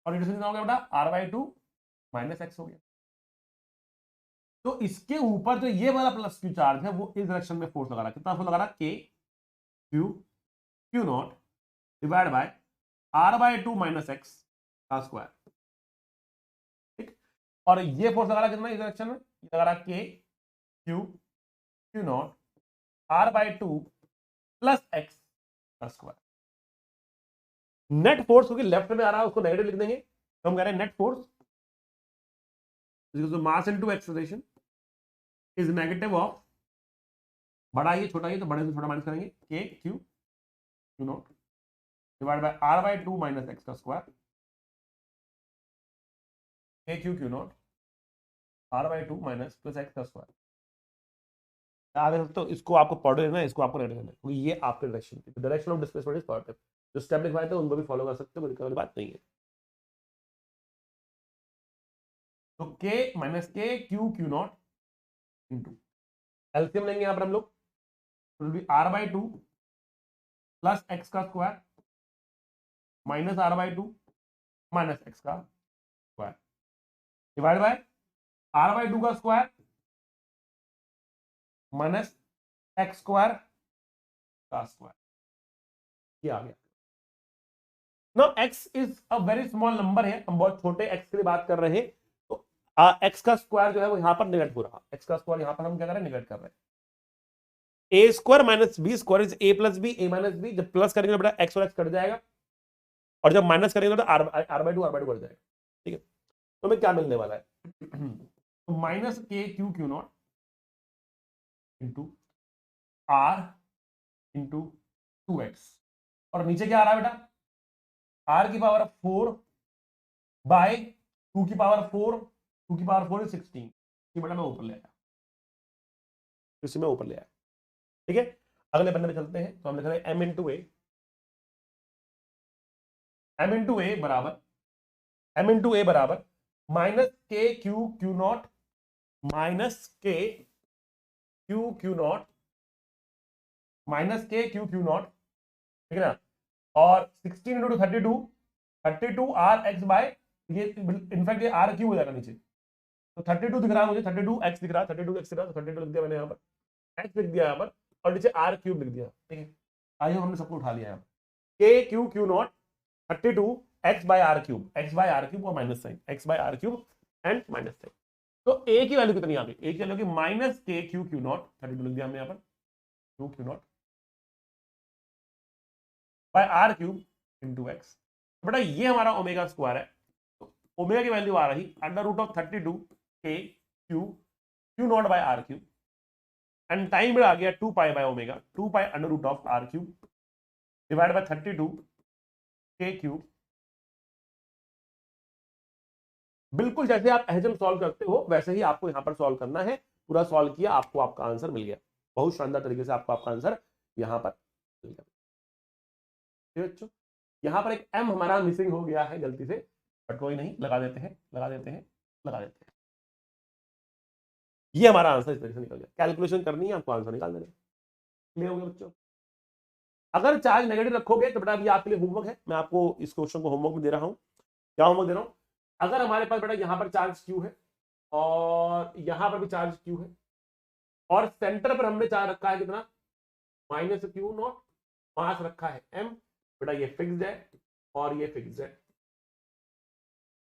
और डिस्टेंस कितना हो गया बेटा, r/2 माइनस x हो गया। तो इसके ऊपर जो ये वाला प्लस क्यू चार्ज है वो इस डायरेक्शन में फोर्स लगा रहा है। कितना फोर्स लगा रहा है, k q not divide by r/2 minus x का स्क्वायर। ठीक, और ये फोर्स लगा रहा है कितना इस डायरेक्शन में, ये लगा रहा है k q not r/2 plus x का स्क्वायर। नेट फोर्स क्योंकि लेफ्ट में आ रहा है उसको नेगेटिव लिख देंगे, तो हम कह रहे हैं net force mass into acceleration is negative of, बड़ा ये छोटा ये तो बड़े से छोटा माइनस करेंगे, के Q not divide by r/2 minus x का स्क्वायर, के Q not r/2 minus plus x का स्क्वायर। तो इसको आपको पॉजिटिव लेना है, इसको आपको नेगेटिव लेना है, क्योंकि ये आपके डायरेक्शन थी। Direction of displacement is positive. जो स्टेप लिखवाए थे उनको भी फॉलो कर सकते हो, कोई दिक्कत वाली बात नहीं है। तो k minus k Q naught into LCM लेंगे यहां पर हम लोग, r/2 प्लस x का square minus r/2 minus x का स्क्वायर डिवाइड बाय r/2 का स्क्वायर माइनस x स्क्वायर का स्क्वायर। ये आ गया। Now x is a very small number है, हम बहुत छोटे x के लिए बात कर रहे हैं, तो x का स्क्वायर जो है वो यहां पर निगेट हो रहा, x का स्क्वायर यहां पर हम क्या कर रहे हैं, निगेट कर रहे हैं। A square minus B square is A plus B, A minus B, जब प्लस करेंगे तो बेटा एक्स और एक्स कट जाएगा, और जब माइनस करेंगे तो आर बाई टू कट जाएगा। ठीक है, तो हमें क्या मिलने वाला है, तो minus k Q Q naught into r into 2x, और नीचे क्या आ रहा है बेटा, आर की पावर 4 बाय 2 की पावर 4, 2 की पावर 4 इज 16, ये बेटा मैं ऊपर ले आया, इसी में ऊपर ले आया। ठीक है, अगले पन्ने पे चलते हैं, तो हम लिख रहे हैं m इंटू ए बराबर minus k Q Q not minus k Q Q not minus k Q Q not, ठीक है ना, और 16 इंटू 32 आर एक्स बाय, ये इनफैक्ट ये आर क्यू हो जाएगा नीचे, तो 32 दिख रहा है मुझे, 32 एक्स दिख रहा है, 32 एक्स दिख रहा है, तो 32 लिख दिया मैंने यहाँ पर, एक्स लिख दिया यहाँ पर, और नीचे आर क्यूब लिख दिया। ठीक है, आइए हमने सबको उठा लिया यहाँ पर, K Q Q naught 32 x by r cube और minus sign, x by r cube and minus sign. तो ए की वैल्यू कितनी आ गई, ए की वैल्यू की minus k Q Q naught, 32 लिख दिया हमने यहाँ पर, q Q naught by r cube into x. बेटा ये हमारा ओमेगा स्क्वायर है, तो ओमेगा की वैल्यू आ रही अंडर रूट ऑफ 32 के Q Q naught by r cube, and time बेटा आ गया 2 pi by omega, 2 pi under root of r cube divide by 32 के क्यूब। बिल्कुल जैसे आप एल्जेब्रा सॉल्व करते हो वैसे ही आपको यहां पर सॉल्व करना है, पूरा सॉल्व किया, आपको आपका आंसर मिल गया, बहुत शानदार तरीके से आपको आपका आंसर यहां पर मिल गया। बच्चों यहां पर एक m हमारा मिसिंग हो गया है गलती से, बट कोई नहीं, लगा देते हैं। ये हमारा आंसर इस तरीके से निकल गया, कैलकुलेशन करनी है आपको, आंसर निकाल देना। क्लियर हो गया बच्चों? अगर चार्ज नेगेटिव रखोगे तो बेटा अभी आपके लिए होमवर्क है, मैं आपको इस क्वेश्चन को होमवर्क में दे रहा हूं। क्या होमवर्क दे रहा हूं, अगर हमारे पास बेटा यहां पर चार्ज क्यू है और यहां पर भी चार्ज क्यू है, और सेंटर पर हमने चार्ज रखा है कितना, माइनस क्यू नॉट, मास रखा है m, बेटा ये फिक्स्ड है और ये फिक्स्ड है,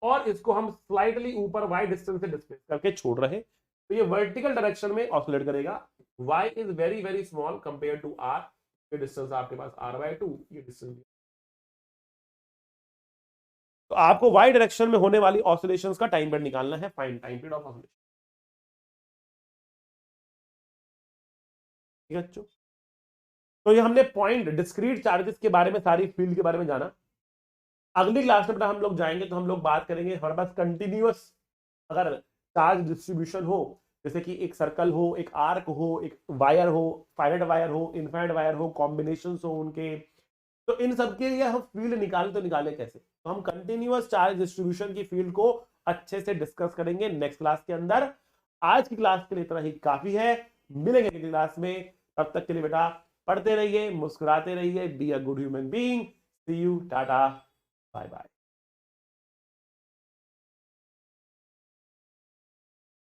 और इसको हम स्लाइटली ऊपर y डिस्टेंस से डिस्प्लेस करके छोड़ रहे हैं, तो ये वर्टिकल डायरेक्शन में ऑसिलेट करेगा। y is very very small compare to r, ये डिस्टेंस आपके पास r/2, ये डिस्टेंस। तो आपको y डायरेक्शन में होने वाली ऑसिलेशंस का टाइम पीरियड निकालना है, find time period of oscillation. ठीक है बच्चों, तो ये हमने पॉइंट डिस्क्रीट चार्जेस के बारे में, सारी फील्ड के बारे में जाना। अगली क्लास में बेटा हम लोग जाएंगे तो हम लोग बात करेंगे, हमारे पास कंटिन्यूअस अगर चार्ज डिस्ट्रीब्यूशन हो, जैसे कि एक सर्कल हो, एक आर्क हो, एक वायर हो, फाइनाइट वायर हो, इनफाइनाइट वायर हो, कॉम्बिनेशंस हो उनके, तो इन सब के लिए हम फील्ड निकालें तो निकालें कैसे, तो हम कंटिन्यूअस चार्ज डिस्ट्रीब्यूशन की फील्ड को अच्छे से डिस्कस करेंगे नेक्स्ट क्लास के अंदर। आज की क्लास के लिए इतना ही काफी है, मिलेंगे अगली क्लास में, तब तक के लिए बेटा पढ़ते रहिए, मुस्कुराते रहिए, be a good human being, see you, tata, bye bye.